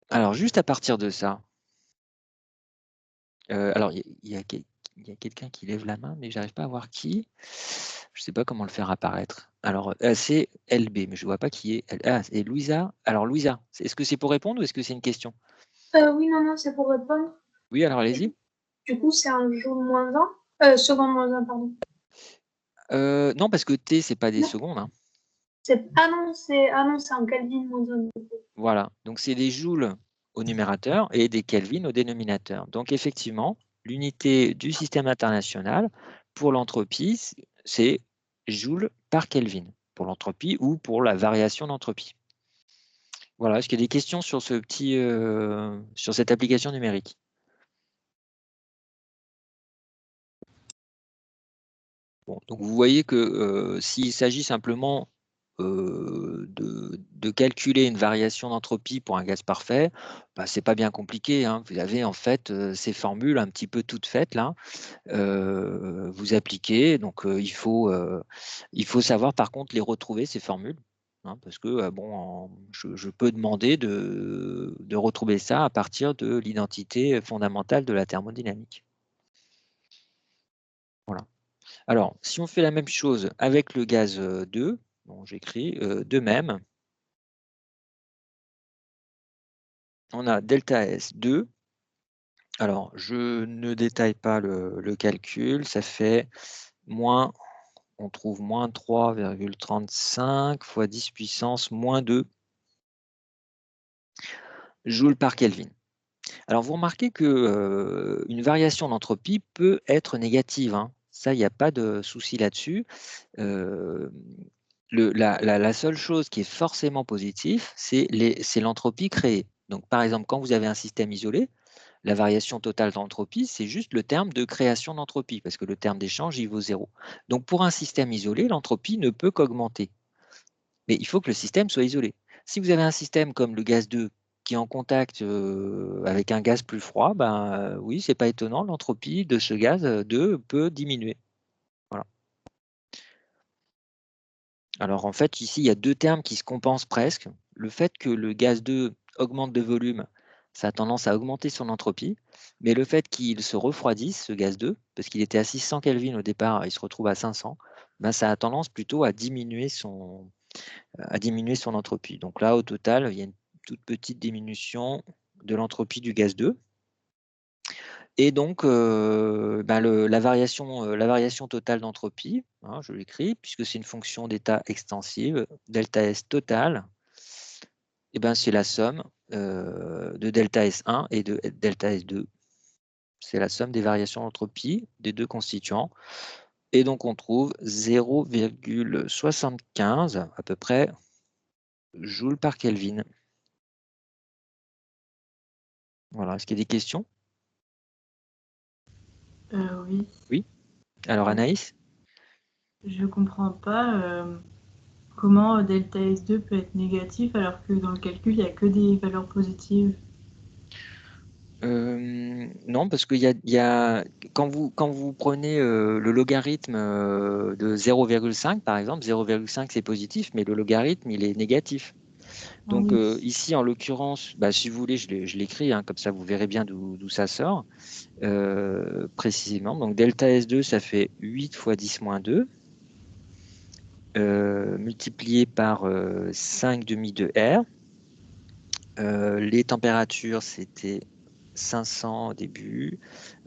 Alors, juste à partir de ça, alors il y a quelqu'un qui lève la main, mais je n'arrive pas à voir qui. Je ne sais pas comment le faire apparaître. Alors, c'est LB, mais je ne vois pas qui est. Ah, c'est Louisa. Alors, Louisa, est-ce que c'est pour répondre ou est-ce que c'est une question? Oui, non, c'est pour répondre. Oui, alors allez-y. Du coup, c'est un joule moins 1. Seconde moins 1, pardon. Non, parce que T, c'est pas des Non. secondes. Hein. Ah non, c'est en Kelvin moins 1. Voilà, donc c'est des joules au numérateur et des Kelvin au dénominateur. Donc effectivement, l'unité du système international pour l'entropie, c'est joule par Kelvin, pour l'entropie ou pour la variation d'entropie. Voilà, est-ce qu'il y a des questions sur sur cette application numérique? Bon, donc vous voyez que s'il s'agit simplement de calculer une variation d'entropie pour un gaz parfait, bah, c'est pas bien compliqué. Hein. Vous avez en fait ces formules un petit peu toutes faites là. Vous appliquez, donc il faut savoir par contre les retrouver ces formules. Hein, parce que bon, je peux demander de retrouver ça à partir de l'identité fondamentale de la thermodynamique. Voilà. Alors, si on fait la même chose avec le gaz 2, bon, j'écris de même, on a delta S 2 Alors, je ne détaille pas le calcul. Ça fait moins, on trouve moins 3,35 fois 10 puissance moins 2 joules par Kelvin. Alors, vous remarquez que une variation d'entropie peut être négative, hein. Ça, il n'y a pas de souci là-dessus. La seule chose qui est forcément positive, c'est l'entropie créée. Donc, par exemple, quand vous avez un système isolé, la variation totale d'entropie, c'est juste le terme de création d'entropie, parce que le terme d'échange, il vaut 0. Donc, pour un système isolé, l'entropie ne peut qu'augmenter. Mais il faut que le système soit isolé. Si vous avez un système comme le gaz 2 qui est en contact avec un gaz plus froid, ben, oui, c'est pas étonnant, l'entropie de ce gaz 2 peut diminuer. Voilà. Alors en fait, ici, il y a deux termes qui se compensent presque. Le fait que le gaz 2 augmente de volume, ça a tendance à augmenter son entropie, mais le fait qu'il se refroidisse, ce gaz 2, parce qu'il était à 600 Kelvin au départ, il se retrouve à 500, ben, ça a tendance plutôt à diminuer son entropie. Donc là, au total, il y a une toute petite diminution de l'entropie du gaz 2. Et donc, ben la variation totale d'entropie, hein, je l'écris, puisque c'est une fonction d'état extensive, delta S total, et ben c'est la somme de delta S1 et de delta S2. C'est la somme des variations d'entropie des deux constituants. Et donc, on trouve 0,75 à peu près joules par Kelvin. Voilà, est-ce qu'il y a des questions? Oui. Oui. Alors, Anaïs? Je comprends pas comment delta S2 peut être négatif alors que dans le calcul, il n'y a que des valeurs positives. Non, parce que quand vous prenez le logarithme de 0,5, par exemple, 0,5 c'est positif, mais le logarithme il est négatif. Donc Oui. ici, en l'occurrence, bah, si vous voulez, je l'écris, hein, comme ça vous verrez bien d'où ça sort précisément. Donc delta S2, ça fait 8 fois 10 moins 2, multiplié par 5 demi de R. Les températures, c'était 500 au début,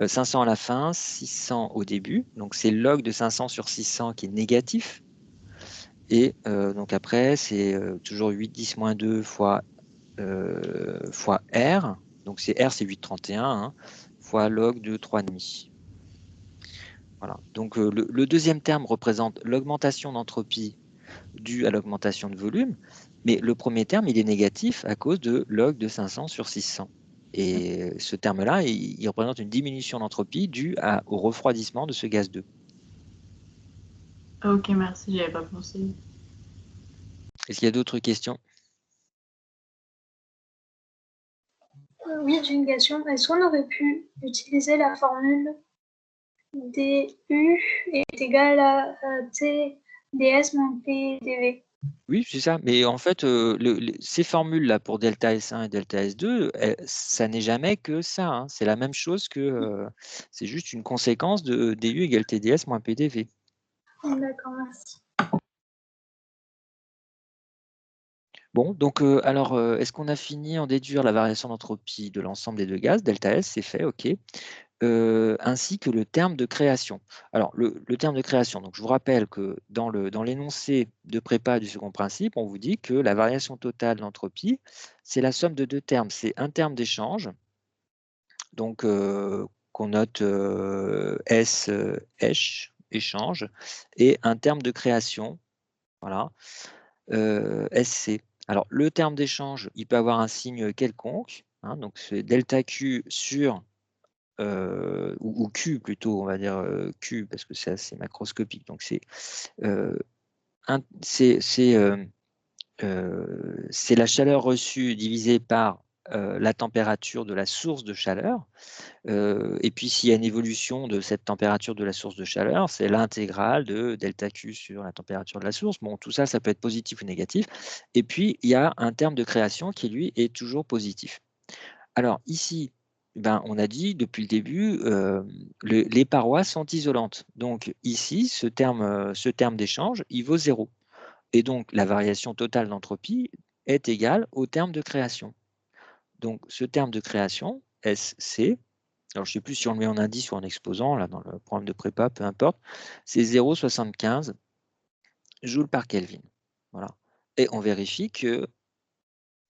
500 à la fin, 600 au début. Donc c'est log de 500 sur 600 qui est négatif. Et donc après, c'est toujours 8, 10 moins 2 fois R. Donc c'est R, c'est 8,31, hein, fois log de 3,5. Voilà. Donc le deuxième terme représente l'augmentation d'entropie due à l'augmentation de volume. Mais le premier terme, il est négatif à cause de log de 500 sur 600. Et ce terme-là, il représente une diminution d'entropie due au refroidissement de ce gaz 2. Ok, merci, j'y avais pas pensé. Est-ce qu'il y a d'autres questions? Oui, j'ai une question. Est-ce qu'on aurait pu utiliser la formule du est égal à T ds moins P dV? Oui, c'est ça. Mais en fait, ces formules-là pour delta S1 et delta S2, ça n'est jamais que ça, hein. C'est la même chose que... c'est juste une conséquence de du égale TdS moins PdV. D'accord, merci. Bon, donc alors, est-ce qu'on a fini en déduire la variation d'entropie de l'ensemble des deux gaz? Delta S, c'est fait, OK. Ainsi que le terme de création. Alors, le terme de création, donc je vous rappelle que dans l'énoncé de prépa du second principe, on vous dit que la variation totale d'entropie, c'est la somme de deux termes. C'est un terme d'échange, donc qu'on note S, échange, et un terme de création, voilà, SC. Alors, le terme d'échange, il peut avoir un signe quelconque, hein, donc c'est delta Q sur ou Q plutôt, on va dire Q parce que c'est assez macroscopique. Donc c'est la chaleur reçue divisée par la température de la source de chaleur. Et puis s'il y a une évolution de cette température de la source de chaleur, c'est l'intégrale de delta Q sur la température de la source. Bon, tout ça, ça peut être positif ou négatif. Et puis il y a un terme de création qui lui est toujours positif. Alors ici, ben, on a dit depuis le début, les parois sont isolantes. Donc ici, ce terme d'échange, il vaut 0. Et donc la variation totale d'entropie est égale au terme de création. Donc ce terme de création, SC, alors je ne sais plus si on le met en indice ou en exposant, là, dans le problème de prépa, peu importe, c'est 0,75 joules par Kelvin. Voilà. Et on vérifie que,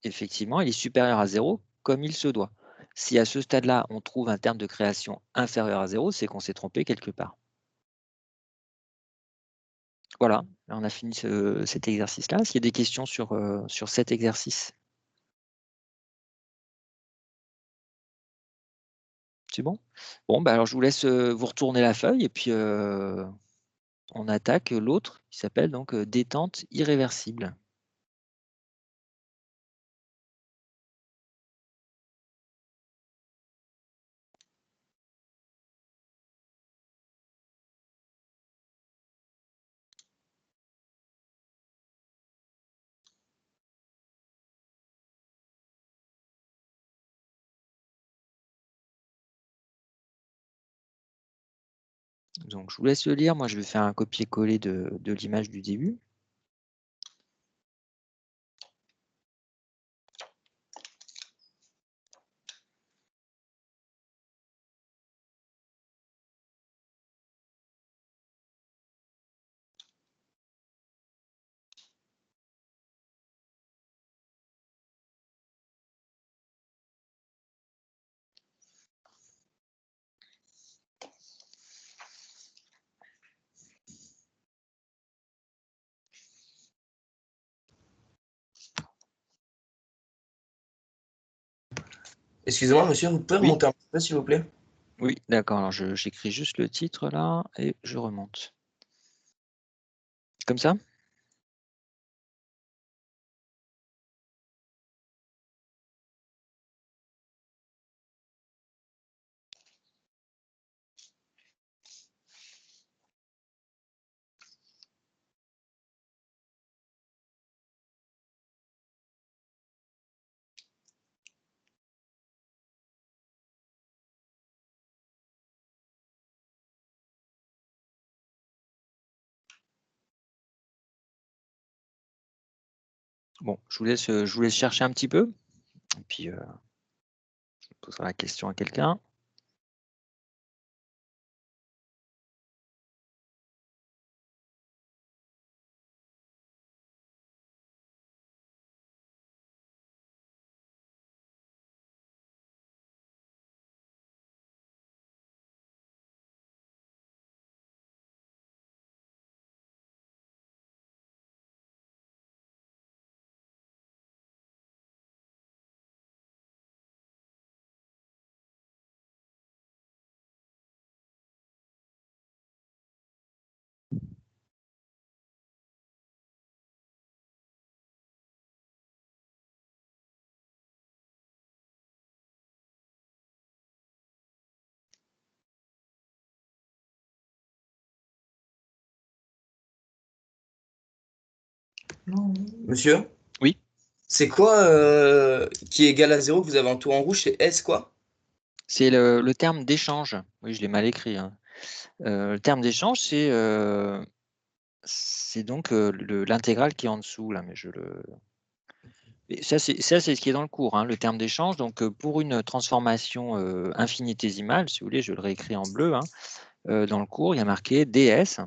effectivement, il est supérieur à 0 comme il se doit. Si à ce stade-là, on trouve un terme de création inférieur à 0, c'est qu'on s'est trompé quelque part. Voilà, là, on a fini cet exercice-là. Est-ce qu'il y a des questions sur cet exercice? C'est bon? Bon, bah alors je vous laisse vous retourner la feuille et puis on attaque l'autre qui s'appelle donc détente irréversible. Donc je vous laisse le lire, moi je vais faire un copier-coller de l'image du début. Excusez-moi, monsieur, vous pouvez Oui. remonter un petit peu, s'il vous plaît? Oui, d'accord, alors j'écris juste le titre là et je remonte. Comme ça? Bon, je vous laisse chercher un petit peu, et puis je poserai la question à quelqu'un. Monsieur? Oui. C'est quoi qui est égal à 0 que vous avez en tout en rouge? C'est S quoi? C'est le terme d'échange. Oui, je l'ai mal écrit, hein. Le terme d'échange, c'est donc l'intégrale qui est en dessous, là, mais et ça, c'est ce qui est dans le cours, hein, le terme d'échange. Donc, pour une transformation infinitésimale, si vous voulez, je le réécris en bleu, hein, dans le cours, il y a marqué ds,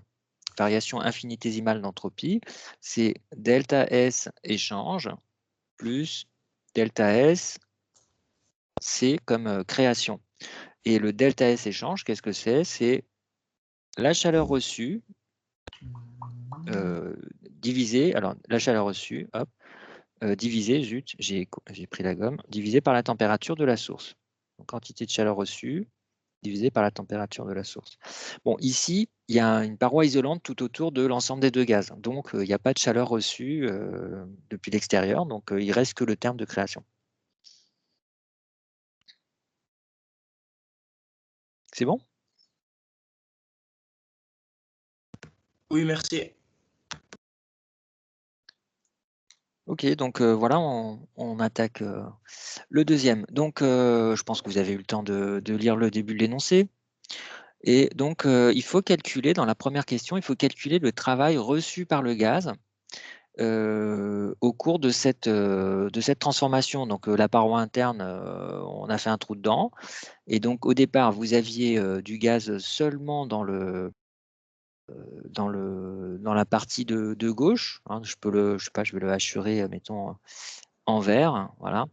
variation infinitésimale d'entropie, c'est delta S échange plus delta S, c'est comme création. Et le delta S échange, qu'est-ce que c'est? C'est la chaleur reçue divisée, alors la chaleur reçue, hop, divisé, zut, j'ai pris la gomme, divisé par la température de la source. Donc, quantité de chaleur reçue divisé par la température de la source. Bon, ici, il y a une paroi isolante tout autour de l'ensemble des deux gaz. Donc, il n'y a pas de chaleur reçue depuis l'extérieur. Donc, il reste que le terme de création. C'est bon? Oui, merci. Ok, donc voilà, on attaque le deuxième. Donc, je pense que vous avez eu le temps de lire le début de l'énoncé. Et donc, il faut calculer, dans la première question, il faut calculer le travail reçu par le gaz au cours de cette transformation. Donc la paroi interne, on a fait un trou dedans. Et donc au départ, vous aviez du gaz seulement dans la partie de gauche. Hein. Je sais pas, je vais le hachurer, mettons, en vert. Voilà.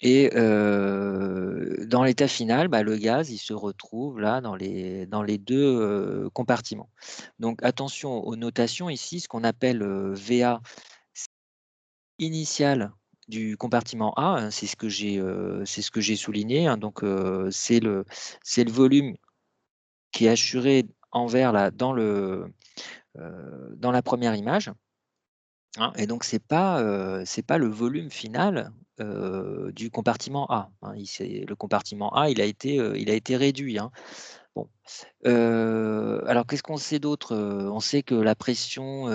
Et dans l'état final, le gaz, il se retrouve là dans les deux compartiments. Donc attention aux notations ici, ce qu'on appelle VA initial du compartiment A, hein, c'est ce que j'ai souligné. Hein. Donc c'est le volume qui est assuré en vert là dans la première image. Hein. Et donc c'est pas le volume final du compartiment A. Hein. Le compartiment A, il a été réduit. Hein. Bon. Alors qu'est-ce qu'on sait d'autre? On sait que la pression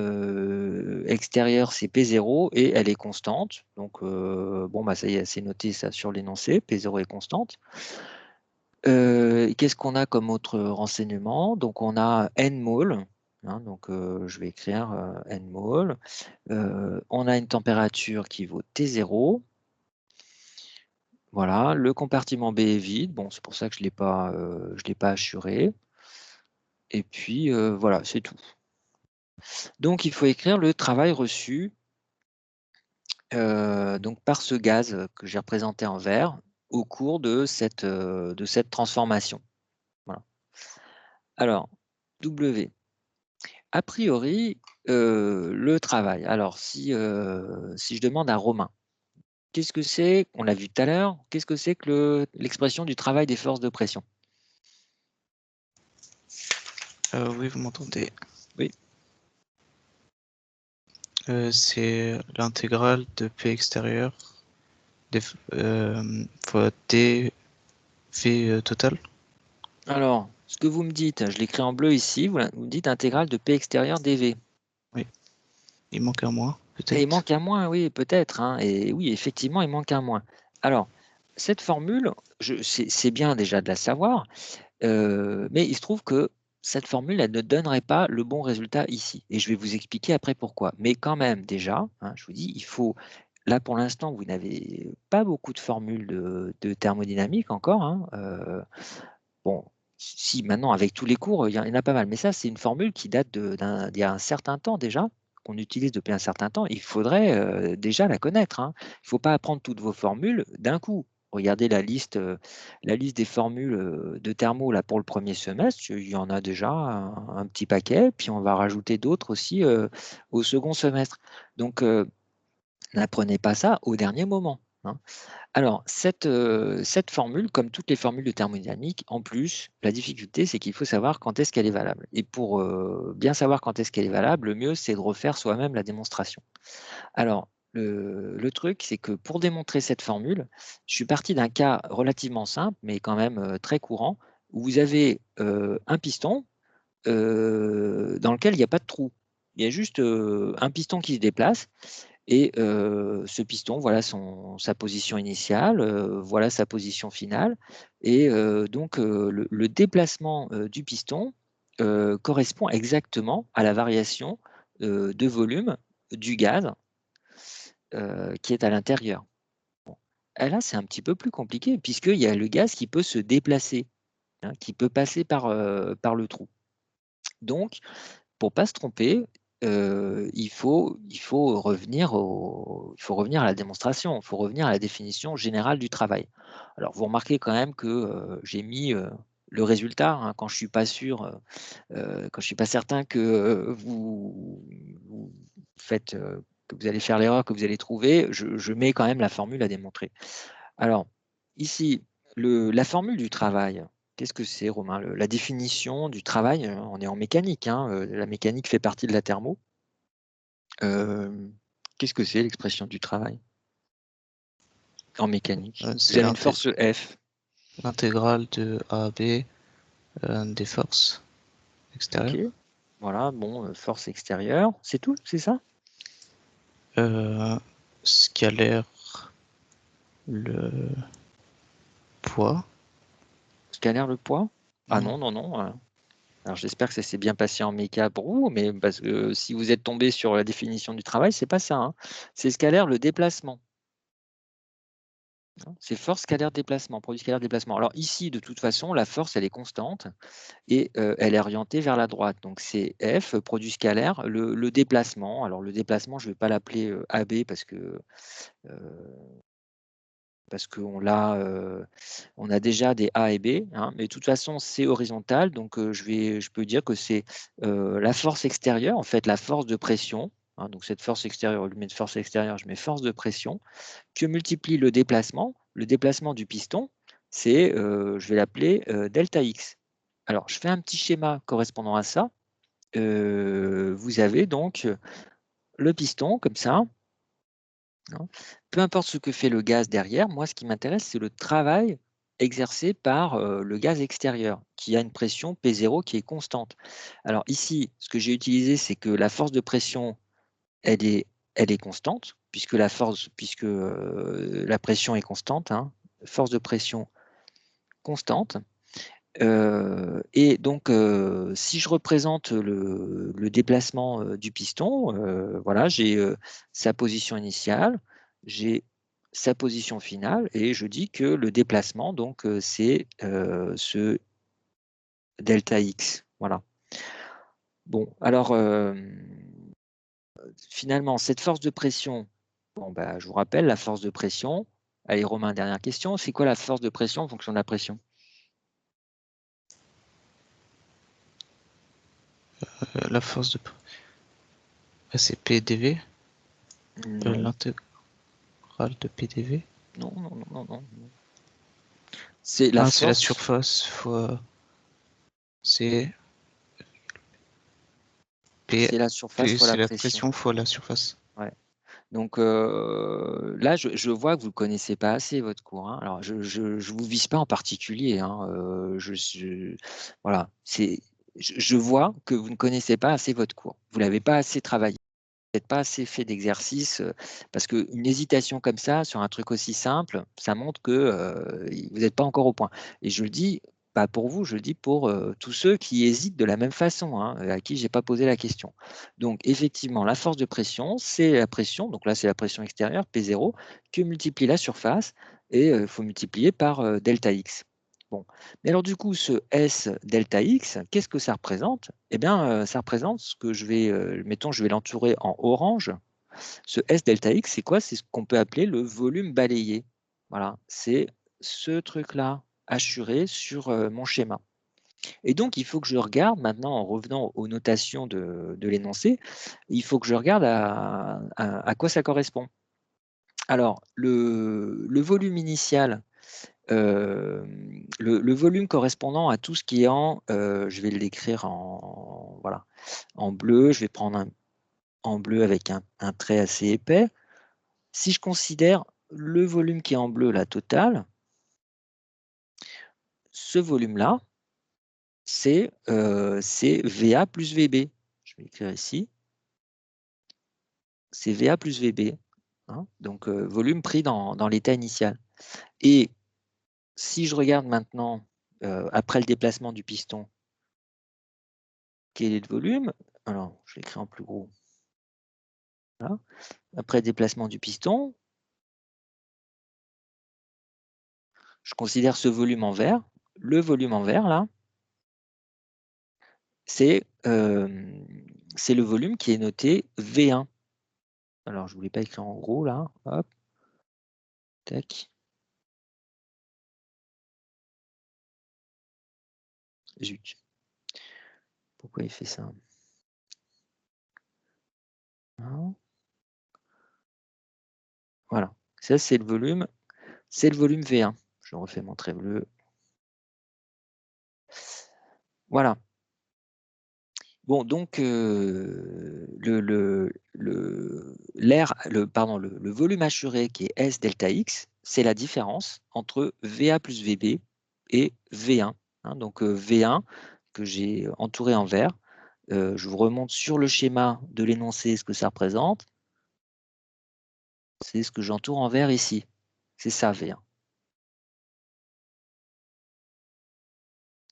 extérieure, c'est P0 et elle est constante. Donc ça y est, c'est noté ça sur l'énoncé, P0 est constante. Qu'est-ce qu'on a comme autre renseignement? Donc on a N mol. Hein, donc je vais écrire N mol. On a une température qui vaut T0. Voilà, le compartiment B est vide. Bon, c'est pour ça que je l'ai pas assuré. Et puis voilà, c'est tout. Donc il faut écrire le travail reçu donc par ce gaz que j'ai représenté en vert au cours de cette transformation. Voilà. Alors, W. A priori, le travail. Alors, si je demande à Romain, qu'est-ce que c'est, on l'a vu tout à l'heure, qu'est-ce que c'est que l'expression du travail des forces de pression? Oui, vous m'entendez? Oui. C'est l'intégrale de P extérieur fois T V total. Alors, ce que vous me dites, je l'écris en bleu ici, vous me dites intégrale de P extérieur dV. Oui. Il manque un moins, peut-être. Et il manque un moins, oui, peut-être. Hein. Et oui, effectivement, il manque un moins. Alors, cette formule, c'est bien déjà de la savoir, mais il se trouve que cette formule, elle ne donnerait pas le bon résultat ici. Et je vais vous expliquer après pourquoi. Mais quand même, déjà, hein, je vous dis, il faut... Là, pour l'instant, vous n'avez pas beaucoup de formules de thermodynamique encore. Hein. Bon, si, maintenant, avec tous les cours, il y en a pas mal. Mais ça, c'est une formule qui date d'il y a un certain temps déjà, qu'on utilise depuis un certain temps. Il faudrait déjà la connaître. Hein. Il ne faut pas apprendre toutes vos formules d'un coup. Regardez la liste des formules de thermo là, pour le premier semestre. Il y en a déjà un petit paquet. Puis on va rajouter d'autres aussi au second semestre. Donc, n'apprenez pas ça au dernier moment. Hein. Alors, cette formule, comme toutes les formules de thermodynamique, en plus, la difficulté, c'est qu'il faut savoir quand est-ce qu'elle est valable. Et pour bien savoir quand est-ce qu'elle est valable, le mieux, c'est de refaire soi-même la démonstration. Alors, le truc, c'est que pour démontrer cette formule, je suis parti d'un cas relativement simple, mais quand même très courant, où vous avez un piston dans lequel il n'y a pas de trou. Il y a juste un piston qui se déplace. Et ce piston, voilà sa position initiale, voilà sa position finale. Et donc, le déplacement du piston correspond exactement à la variation de volume du gaz qui est à l'intérieur. Bon. Et là, c'est un petit peu plus compliqué, puisqu'il y a le gaz qui peut se déplacer, hein, qui peut passer par le trou. Donc, pour ne pas se tromper, il faut revenir à la démonstration, il faut revenir à la définition générale du travail. Alors, vous remarquez quand même que j'ai mis le résultat, hein, quand je ne suis pas sûr, quand je suis pas certain que vous faites, que vous allez faire l'erreur que vous allez trouver, je mets quand même la formule à démontrer. Alors, ici, la formule du travail, qu'est-ce que c'est, Romain? La définition du travail, on est en mécanique, hein, la mécanique fait partie de la thermo. Qu'est-ce que c'est l'expression du travail en mécanique? Vous avez une force F. L'intégrale de A à B des forces extérieures. Ok. Voilà, bon, force extérieure, c'est tout, c'est ça? Scalaire, le poids. Scalaire le poids? Ah non, non, non. Alors j'espère que ça s'est bien passé en méca pour vous, mais parce que si vous êtes tombé sur la définition du travail, c'est pas ça, hein. C'est scalaire le déplacement. C'est force scalaire déplacement, produit scalaire déplacement. Alors ici, de toute façon, la force, elle est constante et elle est orientée vers la droite. Donc c'est F, produit scalaire, le déplacement. Alors le déplacement, je ne vais pas l'appeler AB parce qu'on on a déjà des A et B, hein, mais de toute façon, c'est horizontal. Donc je peux dire que c'est la force extérieure, en fait, la force de pression. Hein, donc cette force extérieure, au lieu de mettre force extérieure, je mets force de pression, que multiplie le déplacement. Le déplacement du piston, c'est, je vais l'appeler delta X. Alors, je fais un petit schéma correspondant à ça. Vous avez donc le piston, comme ça. Hein. Peu importe ce que fait le gaz derrière, moi, ce qui m'intéresse, c'est le travail exercé par le gaz extérieur, qui a une pression P0 qui est constante. Alors ici, ce que j'ai utilisé, c'est que la force de pression, elle est constante, puisque la pression est constante, hein, force de pression constante. Et donc, si je représente le déplacement du piston, voilà, j'ai sa position initiale, j'ai sa position finale, et je dis que le déplacement, donc, c'est ce delta X. Voilà. Bon, alors, finalement, cette force de pression, bon, bah, je vous rappelle, la force de pression, allez Romain, dernière question, c'est quoi la force de pression en fonction de la pression? La force de... c'est PDV. Non. L'intégrale de PDV. Non. C'est la c'est la surface fois... C'est la surface fois c'est la la pression. pression fois la surface. Ouais. Donc là, je vois que vous ne connaissez pas assez votre cours, hein. Alors, je vous vise pas en particulier, hein. Voilà, je vois que vous ne connaissez pas assez votre cours. Vous l'avez pas assez travaillé, vous n'êtes pas assez fait d'exercice, parce qu'une hésitation comme ça sur un truc aussi simple, ça montre que vous n'êtes pas encore au point. Et je le dis pas pour vous, je le dis pour tous ceux qui hésitent de la même façon, hein, à qui j'ai pas posé la question. Donc effectivement, la force de pression, c'est la pression, donc là c'est la pression extérieure, P0, que multiplie la surface, et il faut multiplier par delta X. Bon. Mais alors du coup, ce S delta X, qu'est-ce que ça représente? Eh bien, ça représente ce que je vais, mettons, je vais l'entourer en orange. Ce S delta X, c'est quoi? C'est ce qu'on peut appeler le volume balayé. Voilà, c'est ce truc-là, assuré sur mon schéma. Et donc, il faut que je regarde maintenant, en revenant aux notations de l'énoncé, il faut que je regarde à quoi ça correspond. Alors, le volume initial, le volume correspondant à tout ce qui est je vais l'écrire voilà, en bleu, je vais prendre en bleu avec un trait assez épais. Si je considère le volume qui est en bleu, la totale, ce volume-là, c'est VA plus VB. Je vais écrire ici. C'est VA plus VB. Hein, donc, volume pris dans l'état initial. Et si je regarde maintenant, après le déplacement du piston, quel est le volume? Alors, je l'écris en plus gros. Voilà. Après le déplacement du piston, je considère ce volume en vert. Le volume en vert, là, c'est le volume qui est noté V1. Alors, je ne voulais pas écrire en gros, là. Hop. Tac. Zut. Pourquoi il fait ça? Voilà. Ça, c'est le volume. C'est le volume V1. Je refais mon trait bleu. Voilà. Bon, donc le volume assuré qui est S delta X, c'est la différence entre VA plus VB et V1. Hein, donc V1 que j'ai entouré en vert. Je vous remonte sur le schéma de l'énoncé ce que ça représente. C'est ce que j'entoure en vert ici. C'est ça V1.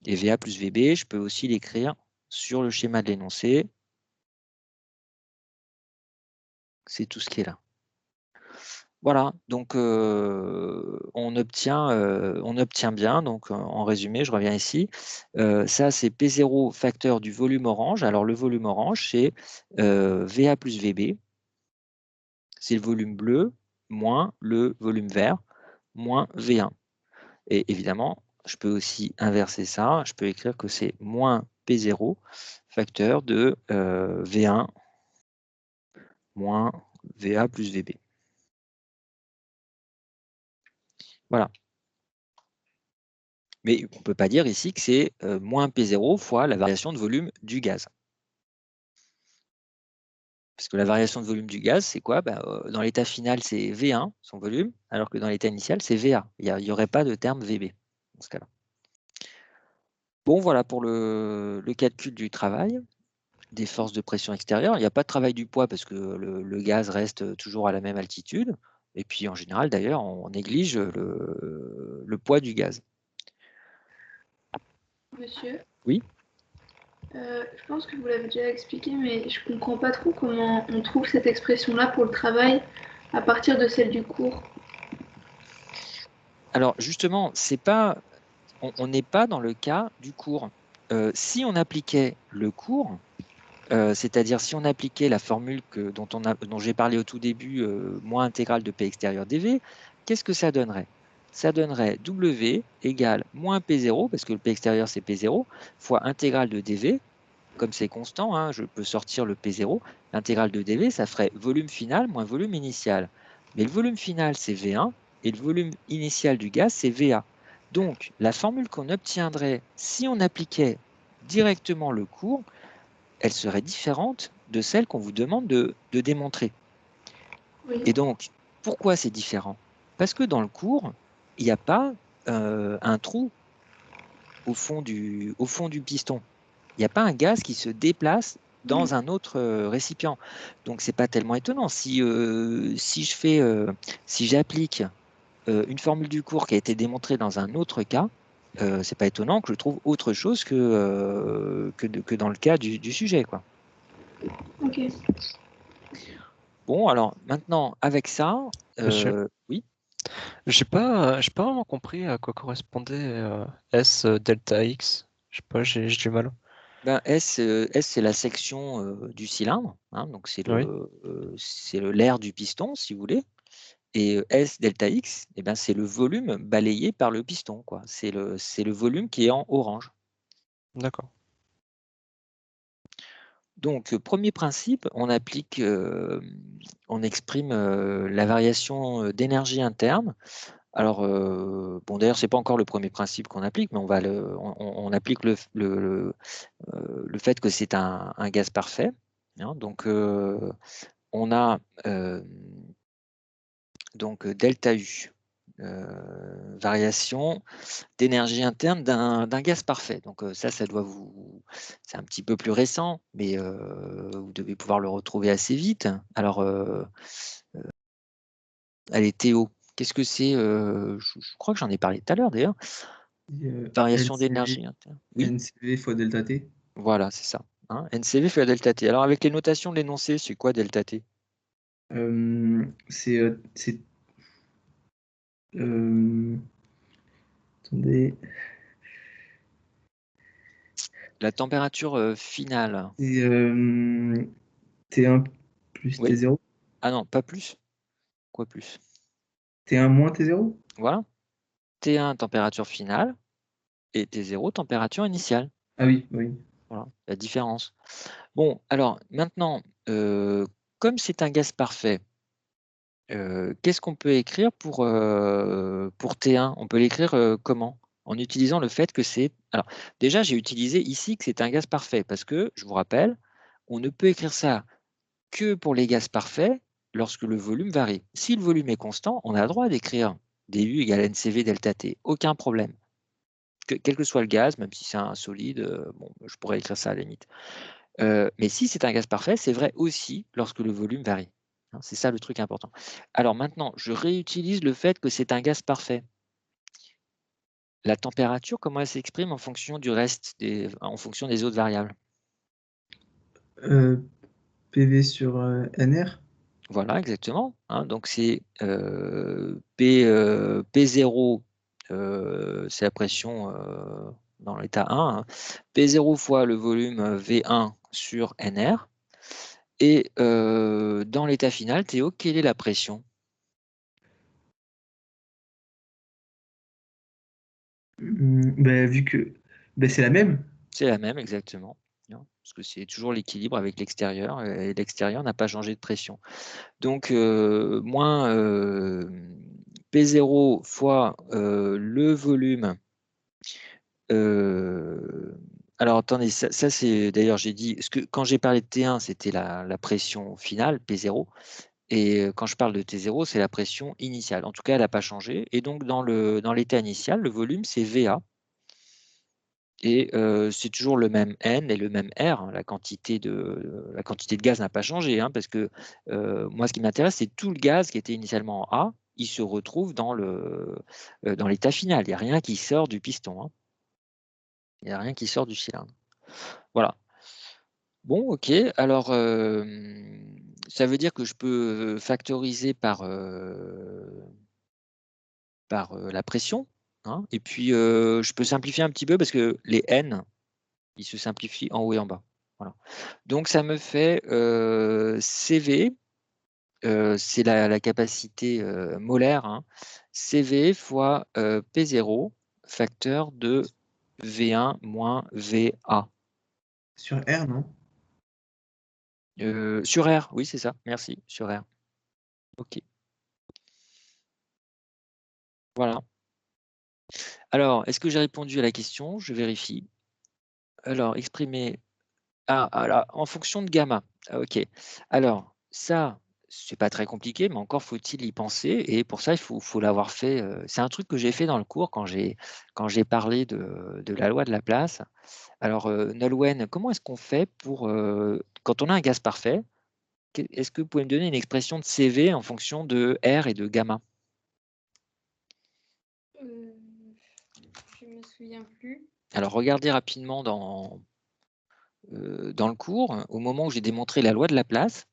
Et VA plus VB, je peux aussi l'écrire sur le schéma de l'énoncé. C'est tout ce qui est là. Voilà, donc on obtient bien, donc en résumé, je reviens ici. Ça, c'est P0 facteur du volume orange. Alors, le volume orange, c'est VA plus VB. C'est le volume bleu moins le volume vert moins V1. Et évidemment, je peux aussi inverser ça. Je peux écrire que c'est moins P0 facteur de V1 moins VA plus VB. Voilà. Mais on ne peut pas dire ici que c'est moins P0 fois la variation de volume du gaz. Parce que la variation de volume du gaz, c'est quoi? Dans l'état final, c'est V1, son volume, alors que dans l'état initial, c'est VA. Il n'y aurait pas de terme VB dans ce cas-là. Bon, voilà pour le calcul du travail des forces de pression extérieure. Il n'y a pas de travail du poids parce que le gaz reste toujours à la même altitude. Et puis, en général, d'ailleurs, on néglige le poids du gaz. Monsieur? Oui. Je pense que vous l'avez déjà expliqué, mais je comprends pas trop comment on trouve cette expression-là pour le travail à partir de celle du cours. Alors, justement, c'est pas, on n'est pas dans le cas du cours. Si on appliquait le cours, c'est-à-dire si on appliquait la formule dont j'ai parlé au tout début, moins intégrale de P extérieur dV, qu'est-ce que ça donnerait? Ça donnerait W égale moins P0, parce que le P extérieur c'est P0, fois intégrale de dV, comme c'est constant, hein, je peux sortir le P0, l'intégrale de dV, ça ferait volume final moins volume initial. Mais le volume final c'est V1, et le volume initial du gaz c'est VA. Donc la formule qu'on obtiendrait si on appliquait directement le cours, elle serait différente de celle qu'on vous demande de démontrer. Oui. Et donc, pourquoi c'est différent? Parce que dans le cours, il n'y a pas un trou au fond du piston. Il n'y a pas un gaz qui se déplace dans un autre récipient. Donc, ce n'est pas tellement étonnant. Si j'applique une formule du cours qui a été démontrée dans un autre cas, c'est pas étonnant que je trouve autre chose que dans le cas du sujet, quoi. Ok. Bon, alors maintenant, avec ça, Monsieur. oui. J'ai pas vraiment compris à quoi correspondait S delta X. Je sais pas, j'ai du mal. S, c'est la section du cylindre, hein, donc c'est Oui. l'air du piston, si vous voulez. Et S delta X, eh ben, c'est le volume balayé par le piston, quoi. C'est le volume qui est en orange. D'accord. Donc, premier principe, on exprime la variation d'énergie interne. Alors, bon, d'ailleurs, c'est pas encore le premier principe qu'on applique, mais on applique le fait que c'est un gaz parfait. Hein. Donc, on a donc delta U, variation d'énergie interne d'un gaz parfait. Donc ça doit c'est un petit peu plus récent, mais vous devez pouvoir le retrouver assez vite. Alors, allez Théo, qu'est-ce que c'est? Je crois que j'en ai parlé tout à l'heure d'ailleurs. Variation d'énergie interne. Oui, NCV fois delta T. voilà, c'est ça. Hein, NCV fois delta T. Alors avec les notations de l'énoncé, c'est quoi delta T? Attendez. La température finale. C'est T1 plus Oui. T0. Ah non, pas plus. Quoi plus? T1 moins T0? Voilà. T1, température finale, et T0, température initiale. Ah oui, oui. Voilà, la différence. Bon, alors maintenant, comme c'est un gaz parfait, qu'est-ce qu'on peut écrire pour T1? On peut l'écrire comment? En utilisant le fait que c'est... Alors, déjà, j'ai utilisé ici que c'est un gaz parfait, parce que, je vous rappelle, on ne peut écrire ça que pour les gaz parfaits lorsque le volume varie. Si le volume est constant, on a le droit d'écrire dU égale NCV delta T, aucun problème. Quel que soit le gaz, même si c'est un solide, bon, je pourrais écrire ça à la limite. Mais si c'est un gaz parfait, c'est vrai aussi lorsque le volume varie. Hein, c'est ça le truc important. Alors maintenant, je réutilise le fait que c'est un gaz parfait. La température, comment elle s'exprime en fonction du reste, en fonction des autres variables? PV sur NR. Voilà, exactement. Hein, donc c'est P0, c'est la pression dans l'état 1. Hein. P0 fois le volume V1 sur NR. Et dans l'état final, Théo, quelle est la pression? Vu que c'est la même. C'est la même, exactement. Hein, parce que c'est toujours l'équilibre avec l'extérieur, et l'extérieur n'a pas changé de pression. Donc, moins P0 fois le volume. Alors, attendez, ça c'est d'ailleurs, j'ai dit, parce que quand j'ai parlé de T1, c'était la pression finale, P0. Et quand je parle de T0, c'est la pression initiale. En tout cas, elle n'a pas changé. Et donc, dans l'état initial, le volume, c'est VA. Et c'est toujours le même N et le même R. Hein. La quantité de gaz n'a pas changé. Hein, parce que moi, ce qui m'intéresse, c'est tout le gaz qui était initialement en A. Il se retrouve dans l'état final. Il n'y a rien qui sort du piston. Hein. Il n'y a rien qui sort du cylindre. Voilà. Bon, ok. Alors, ça veut dire que je peux factoriser par la pression. Hein, et puis, je peux simplifier un petit peu parce que les N, ils se simplifient en haut et en bas. Voilà. Donc, ça me fait CV, c'est la capacité molaire, hein, CV fois P0, facteur de V1 moins VA. Sur R, non? Sur R, oui, c'est ça. Merci, sur R. OK. Voilà. Alors, est-ce que j'ai répondu à la question? Je vérifie. Alors, exprimer... Ah, alors, en fonction de gamma. Ah, OK. Alors, ça, c'est pas très compliqué, mais encore faut-il y penser. Et pour ça, il faut l'avoir fait. C'est un truc que j'ai fait dans le cours quand j'ai parlé de la loi de Laplace. Alors, Nolwenn, comment est-ce qu'on fait pour... quand on a un gaz parfait, est-ce que vous pouvez me donner une expression de CV en fonction de R et de gamma? Je me souviens plus. Alors, regardez rapidement dans le cours, au moment où j'ai démontré la loi de Laplace.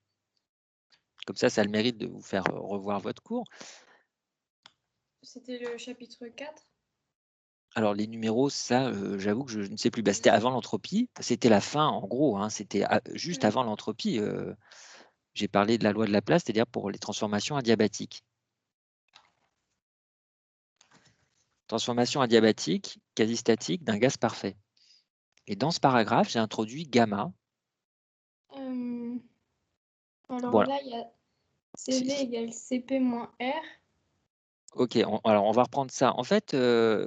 Comme ça a le mérite de vous faire revoir votre cours. C'était le chapitre 4. Alors, les numéros, ça, j'avoue que je ne sais plus. Bah, c'était avant l'entropie. C'était la fin, en gros. Hein, c'était juste avant l'entropie. J'ai parlé de la loi de Laplace, c'est-à-dire pour les transformations adiabatiques. Transformation adiabatique, quasi-statique d'un gaz parfait. Et dans ce paragraphe, j'ai introduit gamma. Alors Voilà. là, il y a CV égale CP moins R. Ok, alors on va reprendre ça. En fait,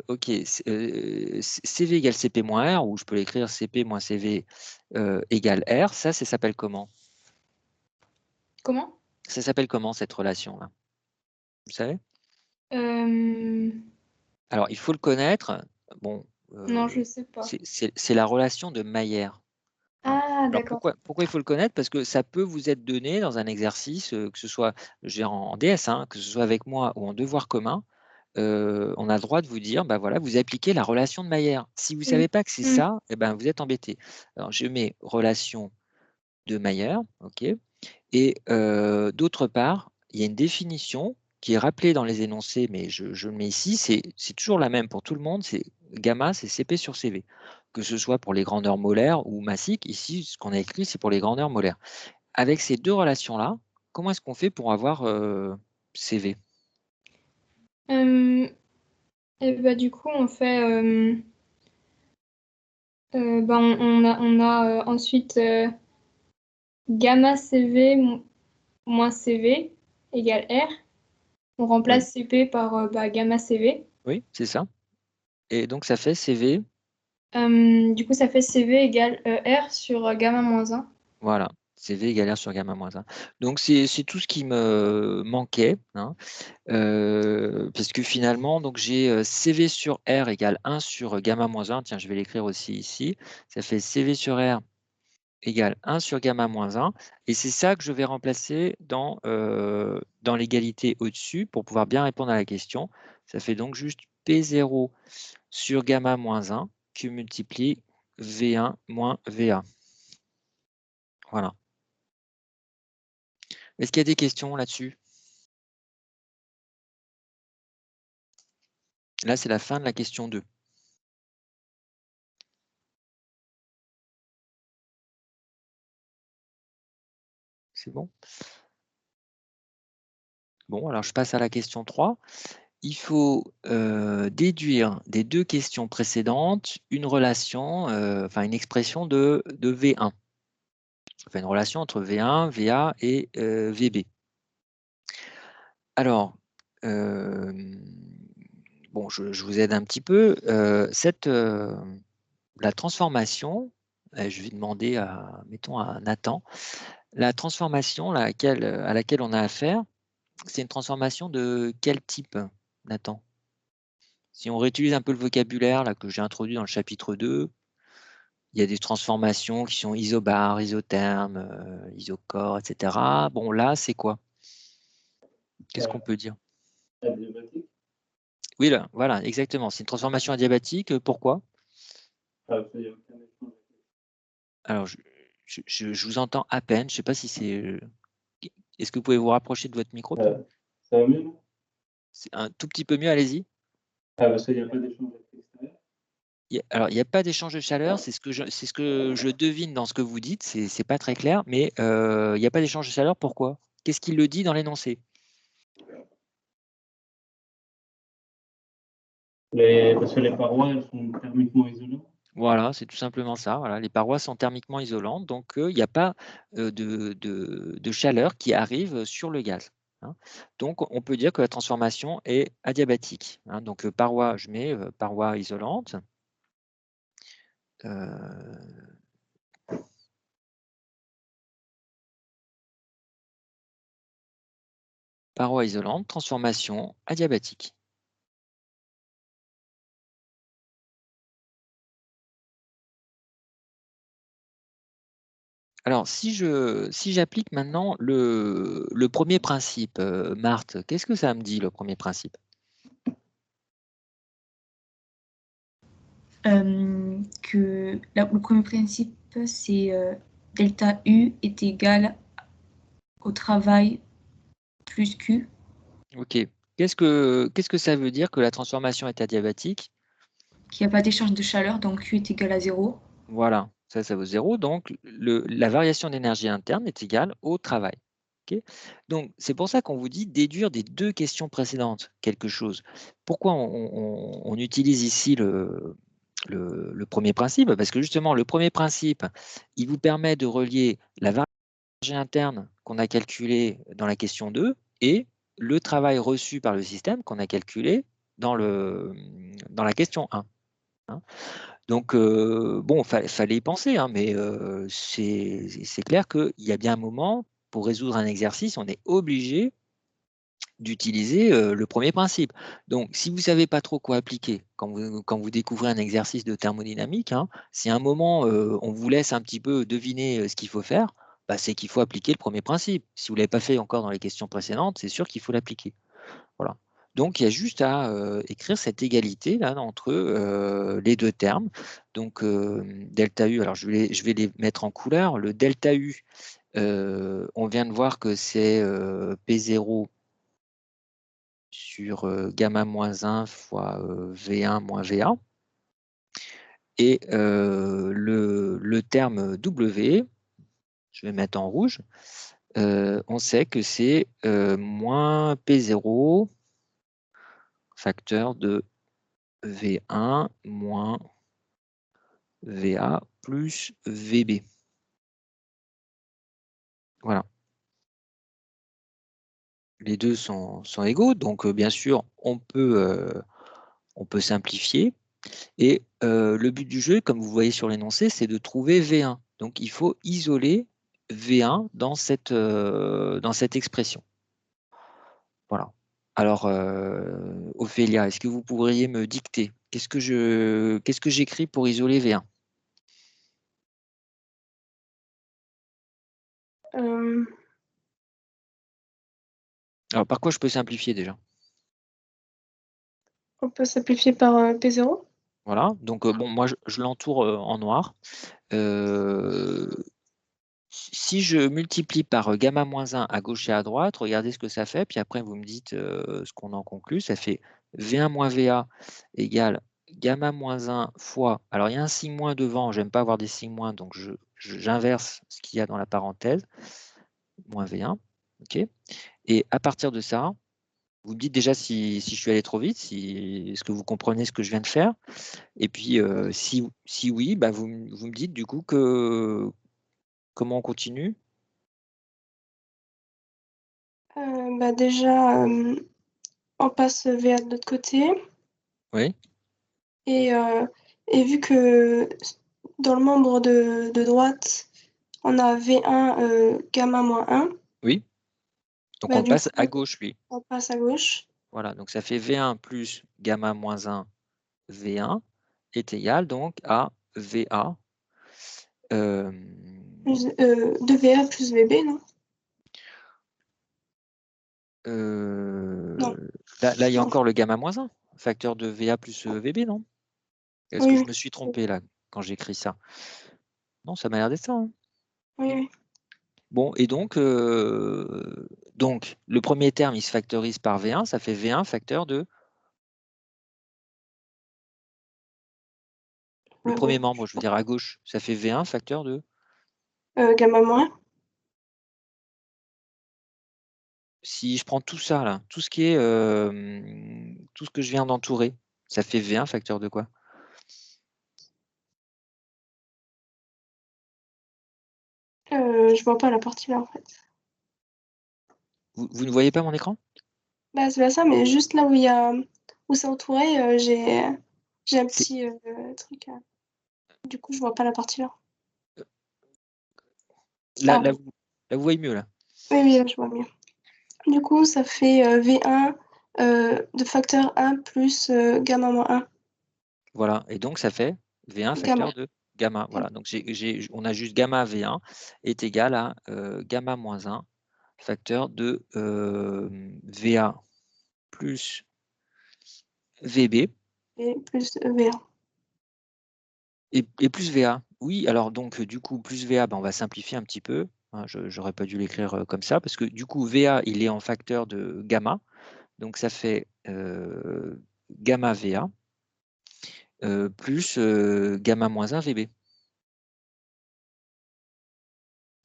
ok, CV égale CP moins R, ou je peux l'écrire CP moins CV égale R, ça s'appelle comment? Comment? Ça s'appelle comment cette relation-là? Vous savez? Alors, il faut le connaître. Bon, Non, je sais pas. c'est la relation de Mayer. Hein. Ah, Alors, d'accord. pourquoi il faut le connaître? Parce que ça peut vous être donné dans un exercice, que ce soit en DS, hein, que ce soit avec moi ou en devoir commun. On a le droit de vous dire, bah voilà, vous appliquez la relation de Mayer. Si vous ne savez pas que c'est ça, eh ben, vous êtes embêté. Alors, je mets relation de Mayer, ok. Et d'autre part, il y a une définition qui est rappelée dans les énoncés, mais je le mets ici, c'est toujours la même pour tout le monde, c'est gamma, c'est CP sur CV. Que ce soit pour les grandeurs molaires ou massiques, ici, ce qu'on a écrit, c'est pour les grandeurs molaires. Avec ces deux relations-là, comment est-ce qu'on fait pour avoir CV? Et bah, du coup, on fait. On a ensuite gamma CV moins CV égale R. On remplace CP par gamma CV. Oui, c'est ça. Et donc, ça fait CV. Du coup, ça fait CV égale R sur gamma moins 1. Voilà, CV égale R sur gamma moins 1. Donc, c'est tout ce qui me manquait. Hein, parce que finalement, donc j'ai CV sur R égale 1 sur gamma moins 1. Tiens, je vais l'écrire aussi ici. Ça fait CV sur R égale 1 sur gamma moins 1. Et c'est ça que je vais remplacer dans l'égalité au-dessus pour pouvoir bien répondre à la question. Ça fait donc juste P0 sur gamma moins 1 qui multiplie V1 moins VA. Voilà. Est-ce qu'il y a des questions là-dessus? Là, c'est la fin de la question 2. C'est bon? Bon, alors je passe à la question 3. Il faut déduire des 2 questions précédentes une relation, enfin une expression de V1. Enfin, une relation entre V1, VA et VB. Alors, bon, je vous aide un petit peu. La transformation, je vais demander mettons à Nathan, la transformation à laquelle on a affaire, c'est une transformation de quel type, Nathan? Si on réutilise un peu le vocabulaire là, que j'ai introduit dans le chapitre 2, il y a des transformations qui sont isobars, isothermes, isochores, etc. Bon, là, c'est quoi? Qu'est-ce qu'on peut dire? Adiabatique. Oui, là, voilà, exactement. C'est une transformation adiabatique. Pourquoi? Ah, ça y a aucun échange. Alors, je vous entends à peine. Je ne sais pas si c'est... Est-ce que vous pouvez vous rapprocher de votre micro? Ça va mieux, là? C'est un tout petit peu mieux, allez-y. Ah, parce qu'il n'y a pas d'échange avec l'extérieur. Alors, il n'y a pas d'échange de chaleur, c'est ce que je devine dans ce que vous dites, c'est pas très clair, mais il n'y a pas d'échange de chaleur, pourquoi? Qu'est-ce qu'il le dit dans l'énoncé? Parce que les parois, elles sont thermiquement isolantes. Voilà, c'est tout simplement ça. Voilà, les parois sont thermiquement isolantes, donc il n'y a pas de chaleur qui arrive sur le gaz, hein. Donc, on peut dire que la transformation est adiabatique, hein. Donc, paroi, je mets paroi isolante. Paroi isolante, transformation adiabatique. Alors, si j'applique maintenant le premier principe, Marthe, qu'est-ce que ça me dit, le premier principe? Que le premier principe, c'est delta U est égal au travail plus Q. Ok. Qu'est-ce que ça veut dire que la transformation est adiabatique? Qu'il n'y a pas d'échange de chaleur, donc Q est égal à 0. Voilà, ça vaut 0. Donc, la variation d'énergie interne est égale au travail. Okay. Donc, c'est pour ça qu'on vous dit déduire des 2 questions précédentes quelque chose. Pourquoi on utilise ici le premier principe? Parce que justement, le premier principe, il vous permet de relier la variation d'énergie interne qu'on a calculée dans la question 2 et le travail reçu par le système qu'on a calculé dans la question 1. Hein. Donc, bon, fallait y penser, hein, mais c'est clair qu'il y a bien un moment, pour résoudre un exercice, on est obligé d'utiliser le premier principe. Donc, si vous ne savez pas trop quoi appliquer, quand vous découvrez un exercice de thermodynamique, hein, si à un moment, on vous laisse un petit peu deviner ce qu'il faut faire, bah, c'est qu'il faut appliquer le premier principe. Si vous ne l'avez pas fait encore dans les questions précédentes, c'est sûr qu'il faut l'appliquer. Voilà. Donc, il y a juste à écrire cette égalité là, entre les 2 termes. Donc, delta U, alors je vais les mettre en couleur. Le delta U, on vient de voir que c'est P0 sur gamma moins 1 fois V1 moins VA. Et le terme W, je vais mettre en rouge, on sait que c'est moins P0 facteur de V1 moins VA plus VB. Voilà. Les deux sont égaux, donc bien sûr, on peut simplifier. Et le but du jeu, comme vous voyez sur l'énoncé, c'est de trouver V1. Donc, il faut isoler V1 dans cette expression. Voilà. Alors, Ophélia, est-ce que vous pourriez me dicter? Qu'est-ce que j'écris pour isoler V1? Alors, par quoi je peux simplifier déjà? On peut simplifier par P0. Voilà. Donc, bon, moi, je l'entoure en noir. Si je multiplie par gamma moins 1 à gauche et à droite, regardez ce que ça fait, puis après vous me dites ce qu'on en conclut. Ça fait V1 moins VA égale gamma moins 1 fois, alors il y a un signe moins devant, j'aime pas avoir des signes moins, donc j'inverse ce qu'il y a dans la parenthèse, moins V1, ok. Et à partir de ça, vous me dites déjà si je suis allé trop vite, est-ce que vous comprenez ce que je viens de faire, et puis si oui, bah, vous me dites du coup comment on continue. Bah déjà, on passe VA de l'autre côté. Oui. Et vu que dans le membre de droite, on a V1 gamma moins 1, Oui. Donc bah, on le du passe coup, à gauche, lui. on passe à gauche. Voilà, donc ça fait V1 plus gamma moins 1 V1 est égal donc à VA. Plus, 2VA plus VB, non? Non. Là, il y a Non. encore le gamma moins 1, facteur de VA plus VB, non? Est-ce que Oui, je me suis trompé là quand j'écris ça? Non, ça m'a l'air d'être ça, hein. oui. Bon, et donc, le premier terme, il se factorise par V1, ça fait V1 facteur de... Le premier membre, je veux dire à gauche, ça fait V1 facteur de... Gamma moins 1. Si je prends tout ça, là, tout ce qui est... tout ce que je viens d'entourer, ça fait V1 facteur de quoi? Je vois pas la partie là, en fait. Vous ne voyez pas mon écran? Bah, c'est pas ça, mais juste là où c'est entouré, j'ai un petit truc. Du coup, je vois pas la partie là. Là, Ah, vous voyez mieux, là. oui, là, je vois mieux. Du coup, ça fait V1 de facteur 1 plus gamma moins 1. Voilà, et donc ça fait V1 Gamma. facteur de gamma. Voilà, donc on a juste gamma V1 est égal à gamma moins 1 facteur de VA plus VB. Et plus VA. Et plus VA. Oui, alors donc du coup, plus VA, ben, on va simplifier un petit peu. Hein, je n'aurais pas dû l'écrire comme ça, parce que du coup, VA, il est en facteur de gamma. Donc ça fait gamma VA plus gamma moins 1 VB.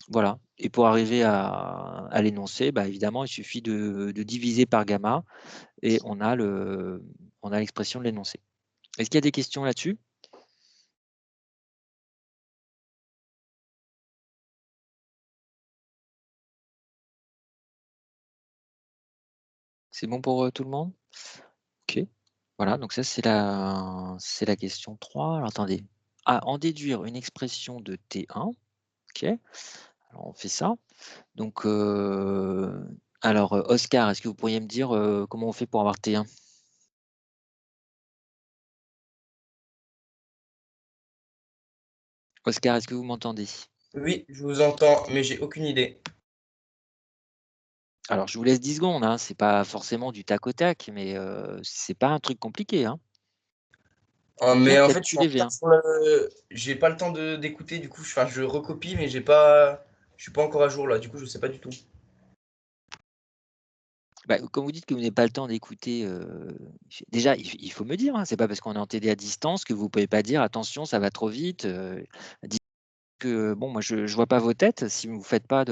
Voilà. Et pour arriver à l'énoncé, bah, évidemment, il suffit de diviser par gamma et on a l'expression de l'énoncé. Est-ce qu'il y a des questions là-dessus? C'est bon pour tout le monde? Ok. Voilà, donc ça c'est la question 3. Alors attendez. Ah, en déduire une expression de T1. Ok. Alors on fait ça. Donc, alors Oscar, est-ce que vous pourriez me dire comment on fait pour avoir T1? Oscar, est-ce que vous m'entendez? Oui, je vous entends, mais j'ai aucune idée. Alors, je vous laisse 10 secondes, hein. C'est pas forcément du tac au tac, mais c'est pas un truc compliqué, hein. Ah, On vient mais de en fait, je suis en calculer retard V1. sur j'ai pas le temps d'écouter, du coup, je recopie, mais je suis pas encore à jour là, du coup, je sais pas du tout. Bah, quand vous dites que vous n'avez pas le temps d'écouter, déjà, il faut me dire, hein. C'est pas parce qu'on est en TD à distance que vous pouvez pas dire attention, ça va trop vite. Dites que bon, moi, je vois pas vos têtes. Si vous me faites pas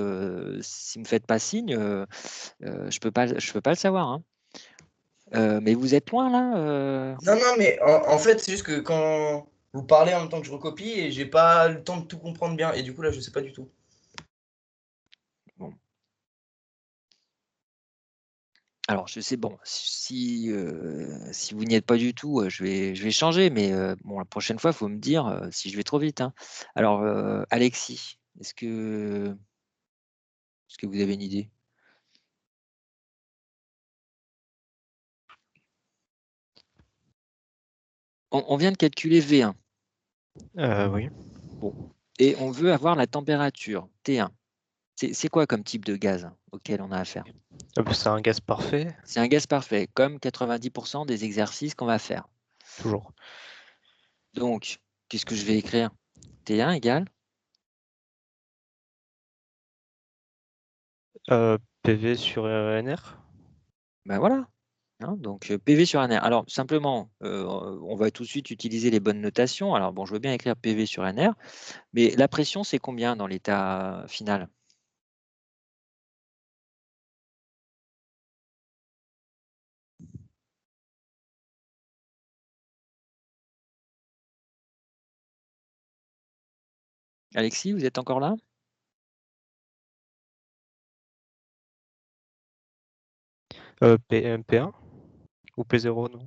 signe, je peux pas le savoir, hein. Mais vous êtes loin là. Non, non, mais en fait, c'est juste que quand vous parlez en même temps que je recopie, et j'ai pas le temps de tout comprendre bien, et du coup, là, je sais pas du tout. Bon. Alors, je sais, bon, si vous n'y êtes pas du tout, je vais changer, mais bon, la prochaine fois, il faut me dire si je vais trop vite, hein. Alors, Alexis, est-ce que vous avez une idée? On vient de calculer V1. Oui. Bon. Et on veut avoir la température T1. C'est quoi comme type de gaz auquel on a affaire? C'est un gaz parfait, C'est un gaz parfait, comme 90% des exercices qu'on va faire. toujours. Donc, qu'est-ce que je vais écrire? T1 égale PV sur NR. Ben voilà. Hein, donc PV sur NR. Alors simplement, on va tout de suite utiliser les bonnes notations. Alors bon, je veux bien écrire PV sur NR, mais la pression, c'est combien dans l'état final? Alexis, vous êtes encore là? P1 ou P0, non?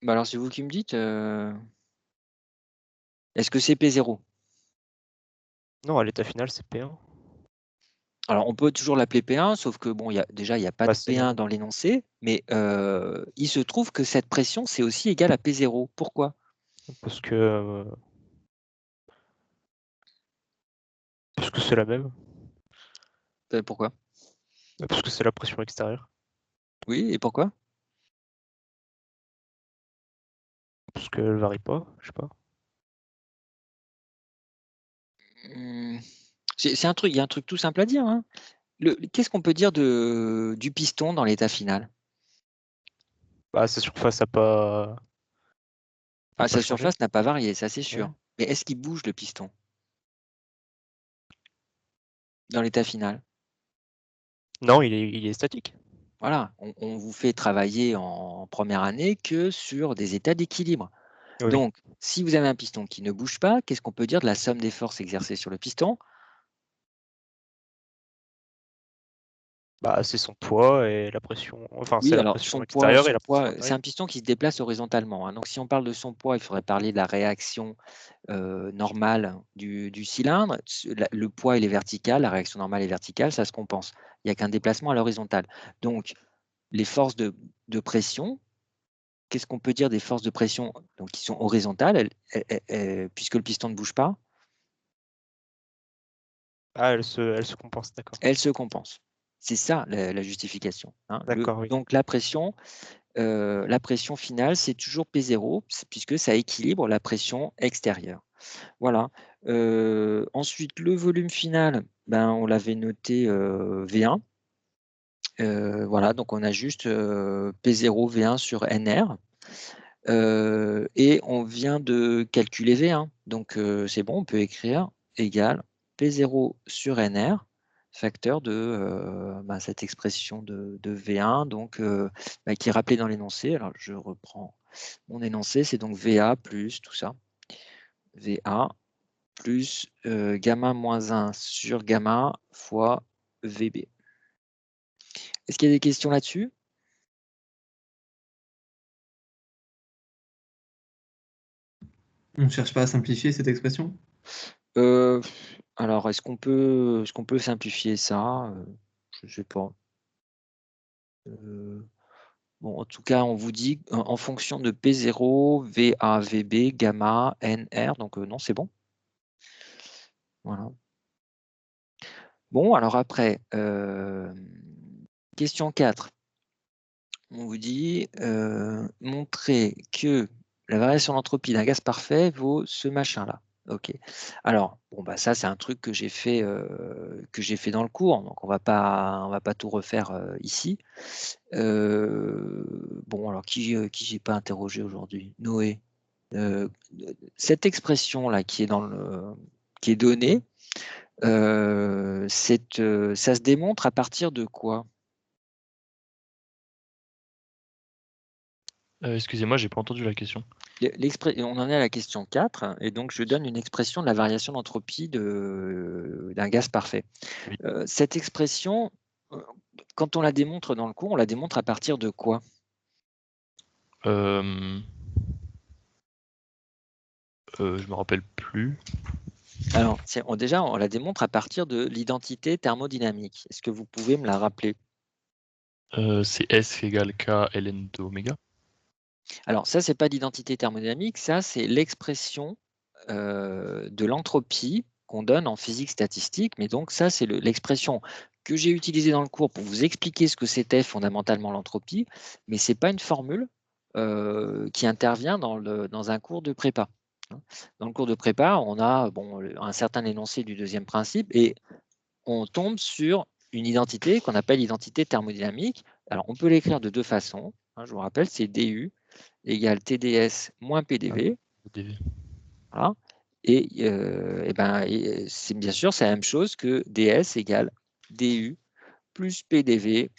Bah alors c'est vous qui me dites. Est-ce que c'est P0? Non, à l'état final, c'est P1. Alors on peut toujours l'appeler P1, sauf que bon, déjà, il n'y a pas Bah, de P1 dans l'énoncé, mais il se trouve que cette pression, c'est aussi égal à P0. Pourquoi? Parce que c'est la même. Pourquoi? Parce que c'est la pression extérieure. Oui, et pourquoi? Parce qu'elle varie pas, je sais pas. C'est un truc, il y a un truc tout simple à dire. Hein. Qu'est-ce qu'on peut dire du piston dans l'état final? Bah, sa surface n'a pas. Ah, sa changé. surface n'a pas varié, ça c'est sûr. Ouais. Mais est-ce qu'il bouge le piston dans l'état final? Non, il est statique. Voilà, on vous fait travailler en première année que sur des états d'équilibre. Oui. Donc, si vous avez un piston qui ne bouge pas, qu'est-ce qu'on peut dire de la somme des forces exercées sur le piston? Bah, c'est son poids et la pression. Enfin, c'est Oui, la alors pression son poids, extérieure et la pression c'est intérieure. un piston qui se déplace horizontalement. Hein. Donc, si on parle de son poids, il faudrait parler de la réaction normale du cylindre. Le poids, il est vertical, la réaction normale est verticale, ça se compense. Il n'y a qu'un déplacement à l'horizontale. Donc, les forces de pression, qu'est-ce qu'on peut dire des forces de pression donc, qui sont horizontales, puisque le piston ne bouge pas? Ah, elle se compense, d'accord. Elles se compensent. C'est ça la justification. Hein. D'accord, oui. Donc la pression finale, c'est toujours P0, puisque ça équilibre la pression extérieure. Voilà. Ensuite, le volume final, ben, on l'avait noté V1. Voilà, donc on a juste P0 V1 sur NR. Et on vient de calculer V1. Donc c'est bon, on peut écrire égal P0 sur NR, facteur de cette expression de V1, donc, qui est rappelée dans l'énoncé. Alors je reprends mon énoncé, c'est donc VA plus tout ça. VA plus gamma moins 1 sur gamma fois VB. Est-ce qu'il y a des questions là-dessus? On ne cherche pas à simplifier cette expression? Alors, est-ce qu'on peut simplifier ça? Je ne sais pas. Bon, en tout cas, on vous dit en fonction de P0, VA, VB, gamma, NR. Donc non, c'est bon. Voilà. Bon, alors après, question 4. On vous dit montrer que la variation d'entropie d'un gaz parfait vaut ce machin-là. Ok. Alors, bon, bah ça, c'est un truc que j'ai fait dans le cours, donc on va pas tout refaire ici. Bon, alors qui j'ai pas interrogé aujourd'hui? Noé. Cette expression-là qui est qui est donnée, ça se démontre à partir de quoi? Excusez-moi, j'ai pas entendu la question. On en est à la question 4, et donc je donne une expression de la variation d'entropie d'un gaz parfait. Oui. Cette expression, quand on la démontre dans le cours, on la démontre à partir de quoi? Je me rappelle plus. Alors, déjà, on la démontre à partir de l'identité thermodynamique. Est-ce que vous pouvez me la rappeler? C'est S égale K ln de oméga. Alors, ça, c'est pas l'identité thermodynamique, ça, c'est l'expression de l'entropie qu'on donne en physique statistique. Mais donc, ça, c'est l'expression que j'ai utilisée dans le cours pour vous expliquer ce que c'était fondamentalement l'entropie, mais ce n'est pas une formule qui intervient dans un cours de prépa. Dans le cours de prépa, on a un certain énoncé du deuxième principe et on tombe sur une identité qu'on appelle l'identité thermodynamique. Alors, on peut l'écrire de deux façons. Hein, je vous rappelle, c'est du égale TdS moins PDV. Voilà. Et, c'est bien sûr, c'est la même chose que ds égale du plus PDV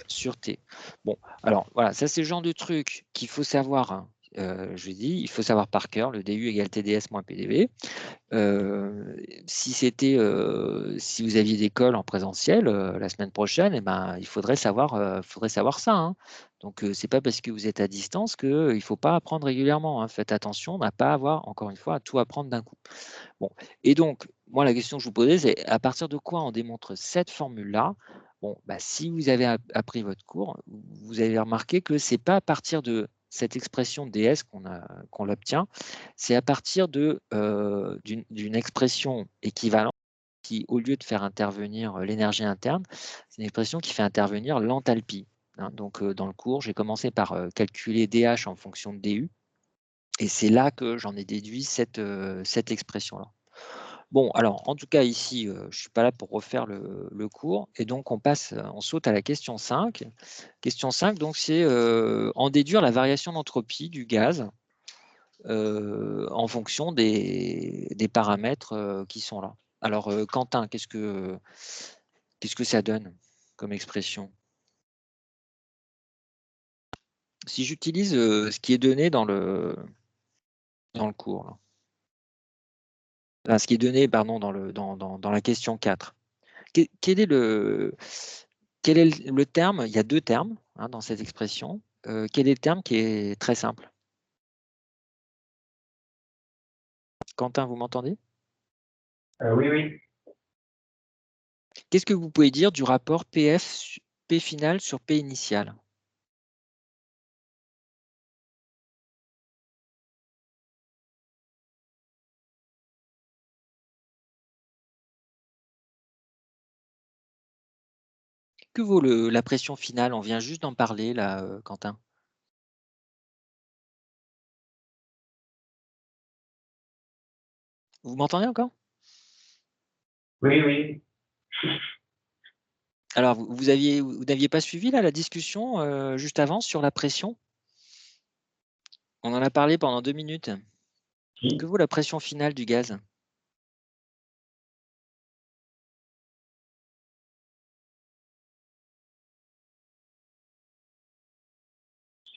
sur T. Bon, alors voilà, ça c'est le genre de truc qu'il faut savoir. Hein. Je dis, il faut savoir par cœur, le du égale TdS moins PDV. Si vous aviez des cols en présentiel la semaine prochaine, eh ben, il faudrait savoir ça. Hein. Donc, c'est pas parce que vous êtes à distance qu'il ne faut pas apprendre régulièrement. Hein. Faites attention à ne pas avoir, encore une fois, à tout apprendre d'un coup. Bon. Et donc, moi, la question que je vous posais, c'est à partir de quoi on démontre cette formule-là? Bon, bah, si vous avez appris votre cours, vous avez remarqué que ce n'est pas à partir de cette expression ds qu'on l'obtient, c'est à partir d'une expression équivalente qui, au lieu de faire intervenir l'énergie interne, c'est une expression qui fait intervenir l'enthalpie. Hein. Donc, dans le cours, j'ai commencé par calculer dH en fonction de du, et c'est là que j'en ai déduit cette expression-là. Bon, alors, en tout cas, ici, je ne suis pas là pour refaire le cours. Et donc, on saute à la question 5. Question 5, donc, c'est en déduire la variation d'entropie du gaz en fonction des paramètres qui sont là. Alors, Quentin, qu'est-ce que ça donne comme expression? Si j'utilise ce qui est donné dans le cours, là. Enfin, ce qui est donné, pardon, dans la question 4. Quel est le terme? Il y a deux termes hein, dans cette expression. Quel est le terme qui est très simple? Quentin, vous m'entendez? Oui, oui. Qu'est-ce que vous pouvez dire du rapport P final sur P initial? Que vaut la pression finale? On vient juste d'en parler, là, Quentin. Vous m'entendez encore? Oui, oui. Alors, vous n'aviez pas suivi là, la discussion juste avant sur la pression? On en a parlé pendant 2 minutes. Que vaut la pression finale du gaz?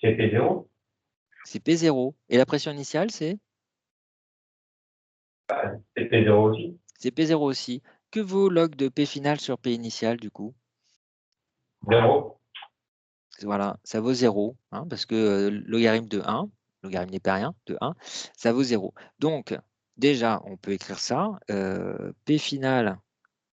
C'est P0. C'est P0. Et la pression initiale, c'est? C'est P0 aussi. C'est P0 aussi. Que vaut log de P final sur P initial, du coup? 0. Voilà, ça vaut 0, hein, parce que logarithme de 1, logarithme n'est pas rien, de 1, ça vaut 0. Donc, déjà, on peut écrire ça. P final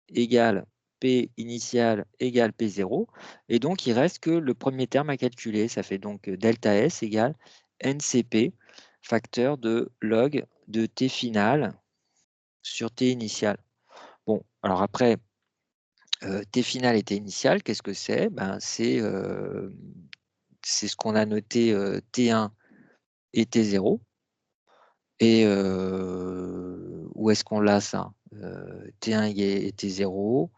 égale P initial égale P0. Et donc, il reste que le premier terme à calculer. Ça fait donc delta S égale NCP, facteur de log de T final sur T initial. Bon, alors après, T final et T initial, qu'est-ce que c'est? Ben, c'est ce qu'on a noté T1 et T0. Et où est-ce qu'on l'a ça? T1 et T0.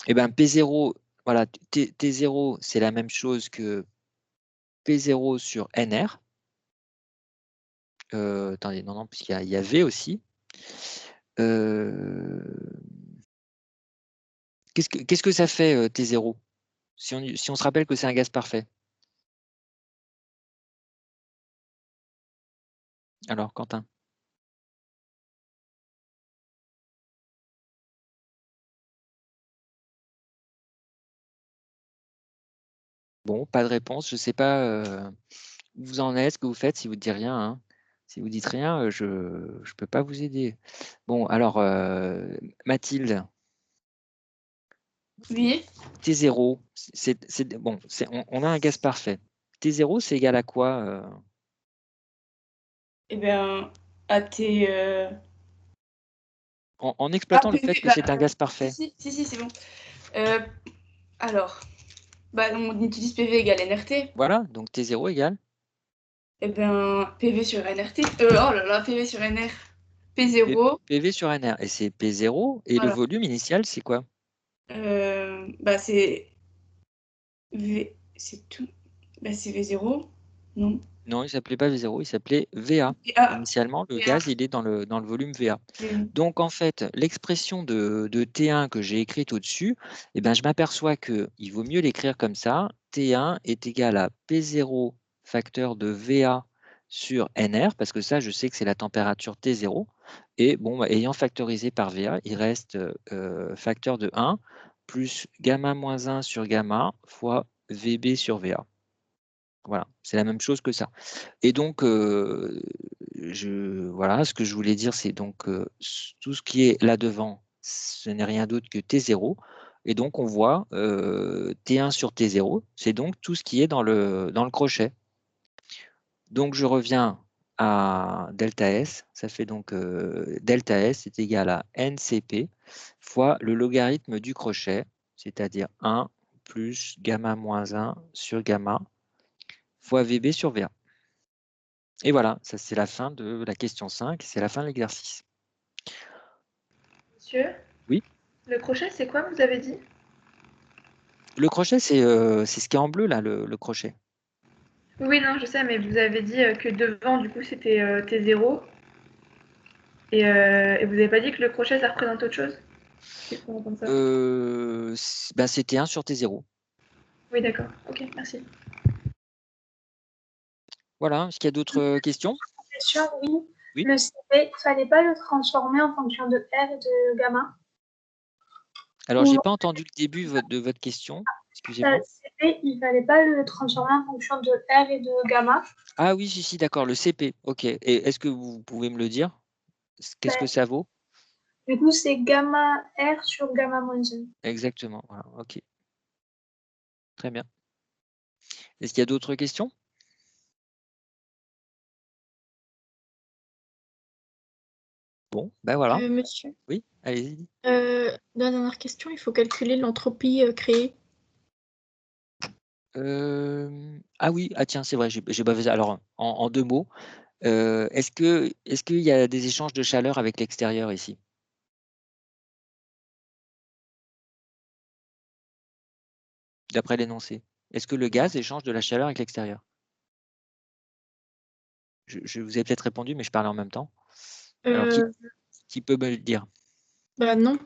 Et bien P0, voilà, T0, c'est la même chose que P0 sur NR. Attendez, non, puisqu'il y a V aussi. Qu'est-ce que ça fait T0 si on se rappelle que c'est un gaz parfait? Alors, Quentin? Bon, pas de réponse. Je ne sais pas où vous en êtes, ce que vous faites, si vous ne dites rien. Hein. Si vous ne dites rien, je ne peux pas vous aider. Bon, alors, Mathilde. Oui. T0, bon, on a un gaz parfait. T0, c'est égal à quoi Eh bien, à T... en exploitant le fait que c'est un gaz parfait. Si, c'est bon. Alors, on utilise PV égale NRT. Voilà, donc T0 égale? Eh bien, PV sur NRT. Oh là là, PV sur NR. P0. PV sur NR. Et c'est P0. Et le Voilà. volume initial, c'est quoi? Bah, c'est V. C'est tout. Bah, c'est V0. Non. Non, il s'appelait pas V0, il s'appelait VA. VA. Initialement, le VA. gaz, il est dans le volume VA. Donc, en fait, l'expression de T1 que j'ai écrite au-dessus, eh ben, je m'aperçois qu'il vaut mieux l'écrire comme ça. T1 est égal à P0 facteur de VA sur NR, parce que ça, je sais que c'est la température T0. Et bon, bah, ayant factorisé par VA, il reste facteur de 1 plus gamma moins 1 sur gamma fois VB sur VA. Voilà, c'est la même chose que ça. Et donc, voilà, ce que je voulais dire, c'est donc tout ce qui est là devant, ce n'est rien d'autre que T0. Et donc, on voit T1 sur T0, c'est donc tout ce qui est dans le crochet. Donc, je reviens à delta S, ça fait donc delta S est égal à NCP fois le logarithme du crochet, c'est-à-dire 1 plus gamma moins 1 sur gamma fois VB sur VA. Et voilà, ça c'est la fin de la question 5, c'est la fin de l'exercice. Monsieur? Oui. Le crochet, c'est quoi, vous avez dit? Le crochet, c'est ce qui est en bleu, là, le crochet. Oui, non, je sais, mais vous avez dit que devant, du coup, c'était T0. Et vous n'avez pas dit que le crochet, ça représente autre chose? Comme ça. Ben, c'était 1 sur T0. Oui, d'accord. Ok, merci. Voilà, est-ce qu'il y a d'autres questions? Question, oui. Oui. Le CP, il ne fallait pas le transformer en fonction de R et de gamma? Alors, je n'ai pas entendu le début de votre question. Excusez-moi. Le CP, il ne fallait pas le transformer en fonction de R et de gamma? Ah oui, si, d'accord, le CP. Ok. Et est-ce que vous pouvez me le dire? Qu'est-ce que ça vaut? Du coup, c'est gamma R sur gamma moins 1. Exactement. Voilà, ok. Très bien. Est-ce qu'il y a d'autres questions? Bon, ben voilà. Monsieur, Oui, allez-y. la dernière question, il faut calculer l'entropie créée. Ah oui, ah tiens, c'est vrai, j'ai pas fait ça. Alors, en 2 mots, est-ce qu'il y a des échanges de chaleur avec l'extérieur ici? D'après l'énoncé. Est-ce que le gaz échange de la chaleur avec l'extérieur? Je vous ai peut-être répondu, mais je parle en même temps. Alors, qui peut me le dire? Bah non.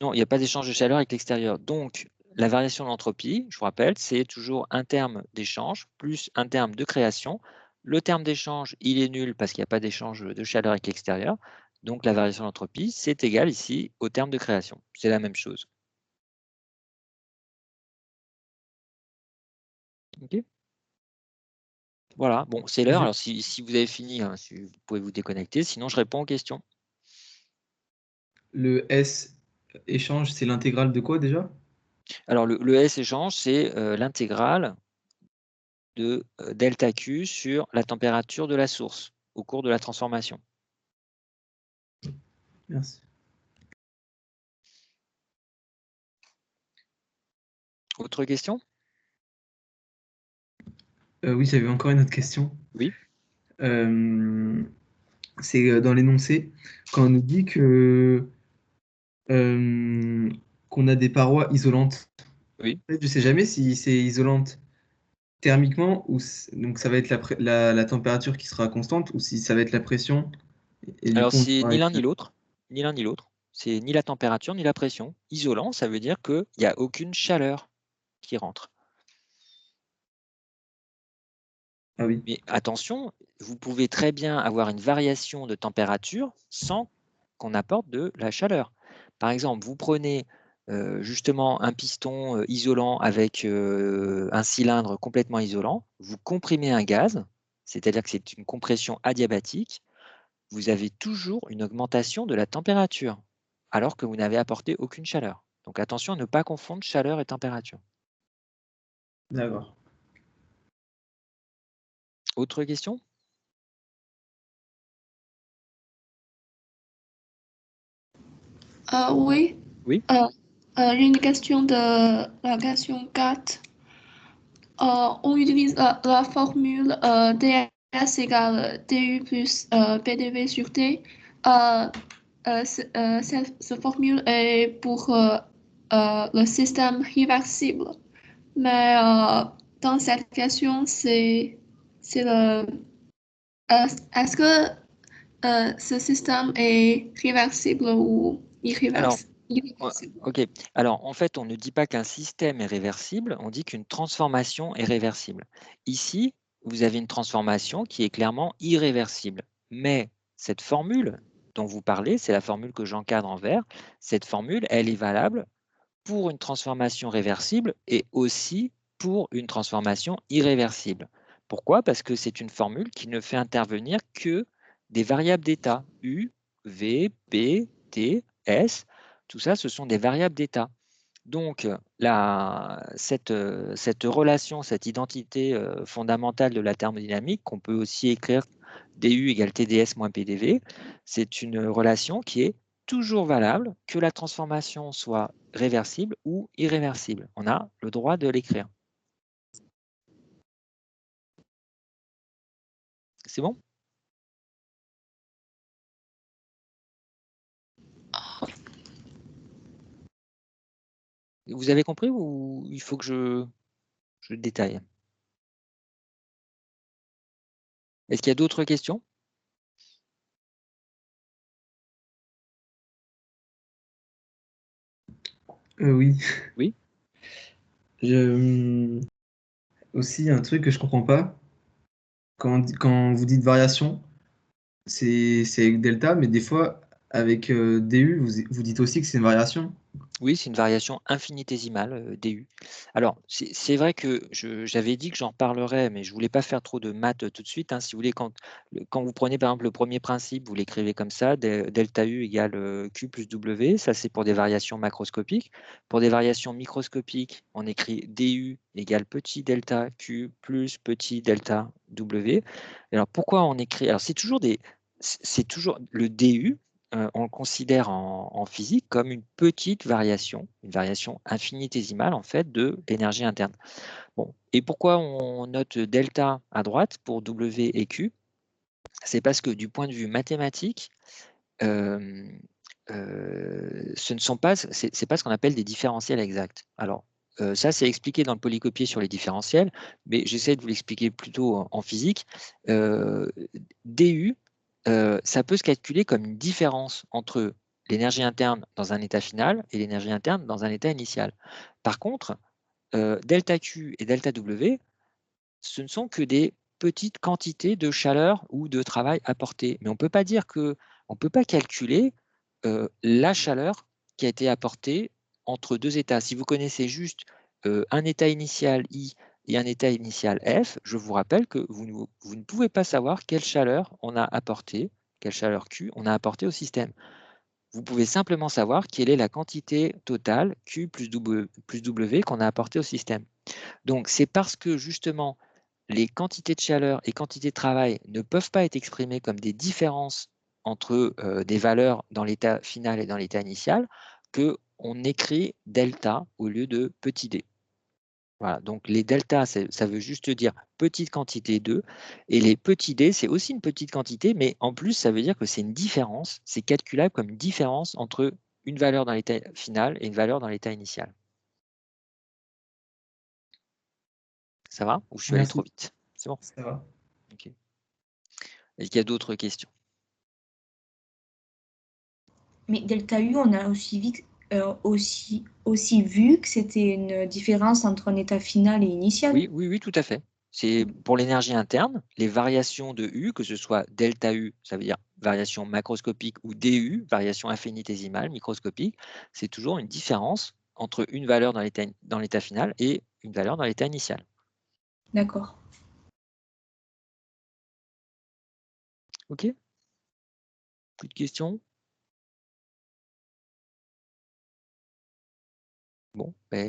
Non, il n'y a pas d'échange de chaleur avec l'extérieur. Donc, la variation de l'entropie, je vous rappelle, c'est toujours un terme d'échange plus un terme de création. Le terme d'échange, il est nul parce qu'il n'y a pas d'échange de chaleur avec l'extérieur. Donc, la variation de l'entropie, c'est égal ici au terme de création. C'est la même chose. OK? Voilà, bon, c'est l'heure. Alors, si vous avez fini, hein, vous pouvez vous déconnecter. Sinon, je réponds aux questions. Le S échange, c'est l'intégrale de quoi déjà? Alors, le S échange, c'est l'intégrale de delta Q sur la température de la source au cours de la transformation. Merci. Autre question? Oui, j'avais encore une autre question. Oui. C'est dans l'énoncé, quand on nous dit que qu'on a des parois isolantes. Oui. En fait, je ne sais jamais si c'est isolante thermiquement, ou donc ça va être la température qui sera constante, ou si ça va être la pression. Et du Alors, coup, on c'est va ni l'un avec- ni l'autre. Ni l'un ni l'autre. C'est ni la température ni la pression. Isolant, ça veut dire qu'il n'y a aucune chaleur qui rentre. Ah oui. Mais attention, vous pouvez très bien avoir une variation de température sans qu'on apporte de la chaleur. Par exemple, vous prenez justement un piston isolant avec un cylindre complètement isolant, vous comprimez un gaz, c'est-à-dire que c'est une compression adiabatique, vous avez toujours une augmentation de la température, alors que vous n'avez apporté aucune chaleur. Donc attention à ne pas confondre chaleur et température. D'accord. Autre question? Oui. Oui. J'ai une question de la question 4. On utilise la formule ds égale du plus pdv sur t. cette formule est pour le système réversible. Mais dans cette question, c'est le... Est-ce que ce système est réversible ou irréversible? Ok. Alors, en fait, on ne dit pas qu'un système est réversible, on dit qu'une transformation est réversible. Ici, vous avez une transformation qui est clairement irréversible. Mais cette formule dont vous parlez, c'est la formule que j'encadre en vert. Cette formule, elle est valable pour une transformation réversible et aussi pour une transformation irréversible. Pourquoi? Parce que c'est une formule qui ne fait intervenir que des variables d'état. U, V, P, T, S. Tout ça, ce sont des variables d'état. Donc, cette relation, cette identité fondamentale de la thermodynamique, qu'on peut aussi écrire du égale TdS moins PdV, c'est une relation qui est toujours valable, que la transformation soit réversible ou irréversible. On a le droit de l'écrire. C'est bon? Vous avez compris ou il faut que je détaille? Est-ce qu'il y a d'autres questions? Oui. Oui. Aussi, un truc que je comprends pas, quand vous dites variation, c'est avec delta, mais des fois, avec du, vous dites aussi que c'est une variation. Oui, c'est une variation infinitésimale, du. Alors, c'est vrai que j'avais dit que j'en reparlerais, mais je ne voulais pas faire trop de maths tout de suite, hein. Si vous voulez, quand vous prenez par exemple le premier principe, vous l'écrivez comme ça, delta U égale Q plus W, ça c'est pour des variations macroscopiques. Pour des variations microscopiques, on écrit du égale petit delta Q plus petit delta W. Alors pourquoi on écrit? Alors c'est toujours le du. On le considère en physique comme une petite variation, une variation infinitésimale en fait de l'énergie interne. Bon. Et pourquoi on note delta à droite pour W et Q? C'est parce que du point de vue mathématique, ce ne sont pas, c'est pas ce qu'on appelle des différentiels exacts. Alors, ça, c'est expliqué dans le polycopié sur les différentiels, mais j'essaie de vous l'expliquer plutôt en physique. du, ça peut se calculer comme une différence entre l'énergie interne dans un état final et l'énergie interne dans un état initial. Par contre, delta Q et delta W, ce ne sont que des petites quantités de chaleur ou de travail apporté. Mais on ne peut pas dire que, on peut pas calculer la chaleur qui a été apportée entre deux états. Si vous connaissez juste un état initial I et un état initial F, je vous rappelle que vous ne pouvez pas savoir quelle chaleur on a apporté, quelle chaleur Q on a apporté au système. Vous pouvez simplement savoir quelle est la quantité totale Q plus W qu'on a apporté au système. Donc c'est parce que justement les quantités de chaleur et quantités de travail ne peuvent pas être exprimées comme des différences entre des valeurs dans l'état final et dans l'état initial qu'on écrit delta au lieu de petit d. Voilà, donc les deltas, ça veut juste dire petite quantité de, et les petits d, c'est aussi une petite quantité, mais en plus, ça veut dire que c'est une différence, c'est calculable comme une différence entre une valeur dans l'état final et une valeur dans l'état initial. Ça va? Ou je suis allé trop vite? C'est bon? Ça va. Ok. Est-ce qu'il y a d'autres questions? Mais delta U, on a aussi vu que c'était une différence entre un état final et initial. Oui, tout à fait. C'est pour l'énergie interne, les variations de U, que ce soit delta U, ça veut dire variation macroscopique, ou DU, variation infinitésimale, microscopique, c'est toujours une différence entre une valeur dans l'état final et une valeur dans l'état initial. D'accord. Ok? Plus de questions? Bon, ben,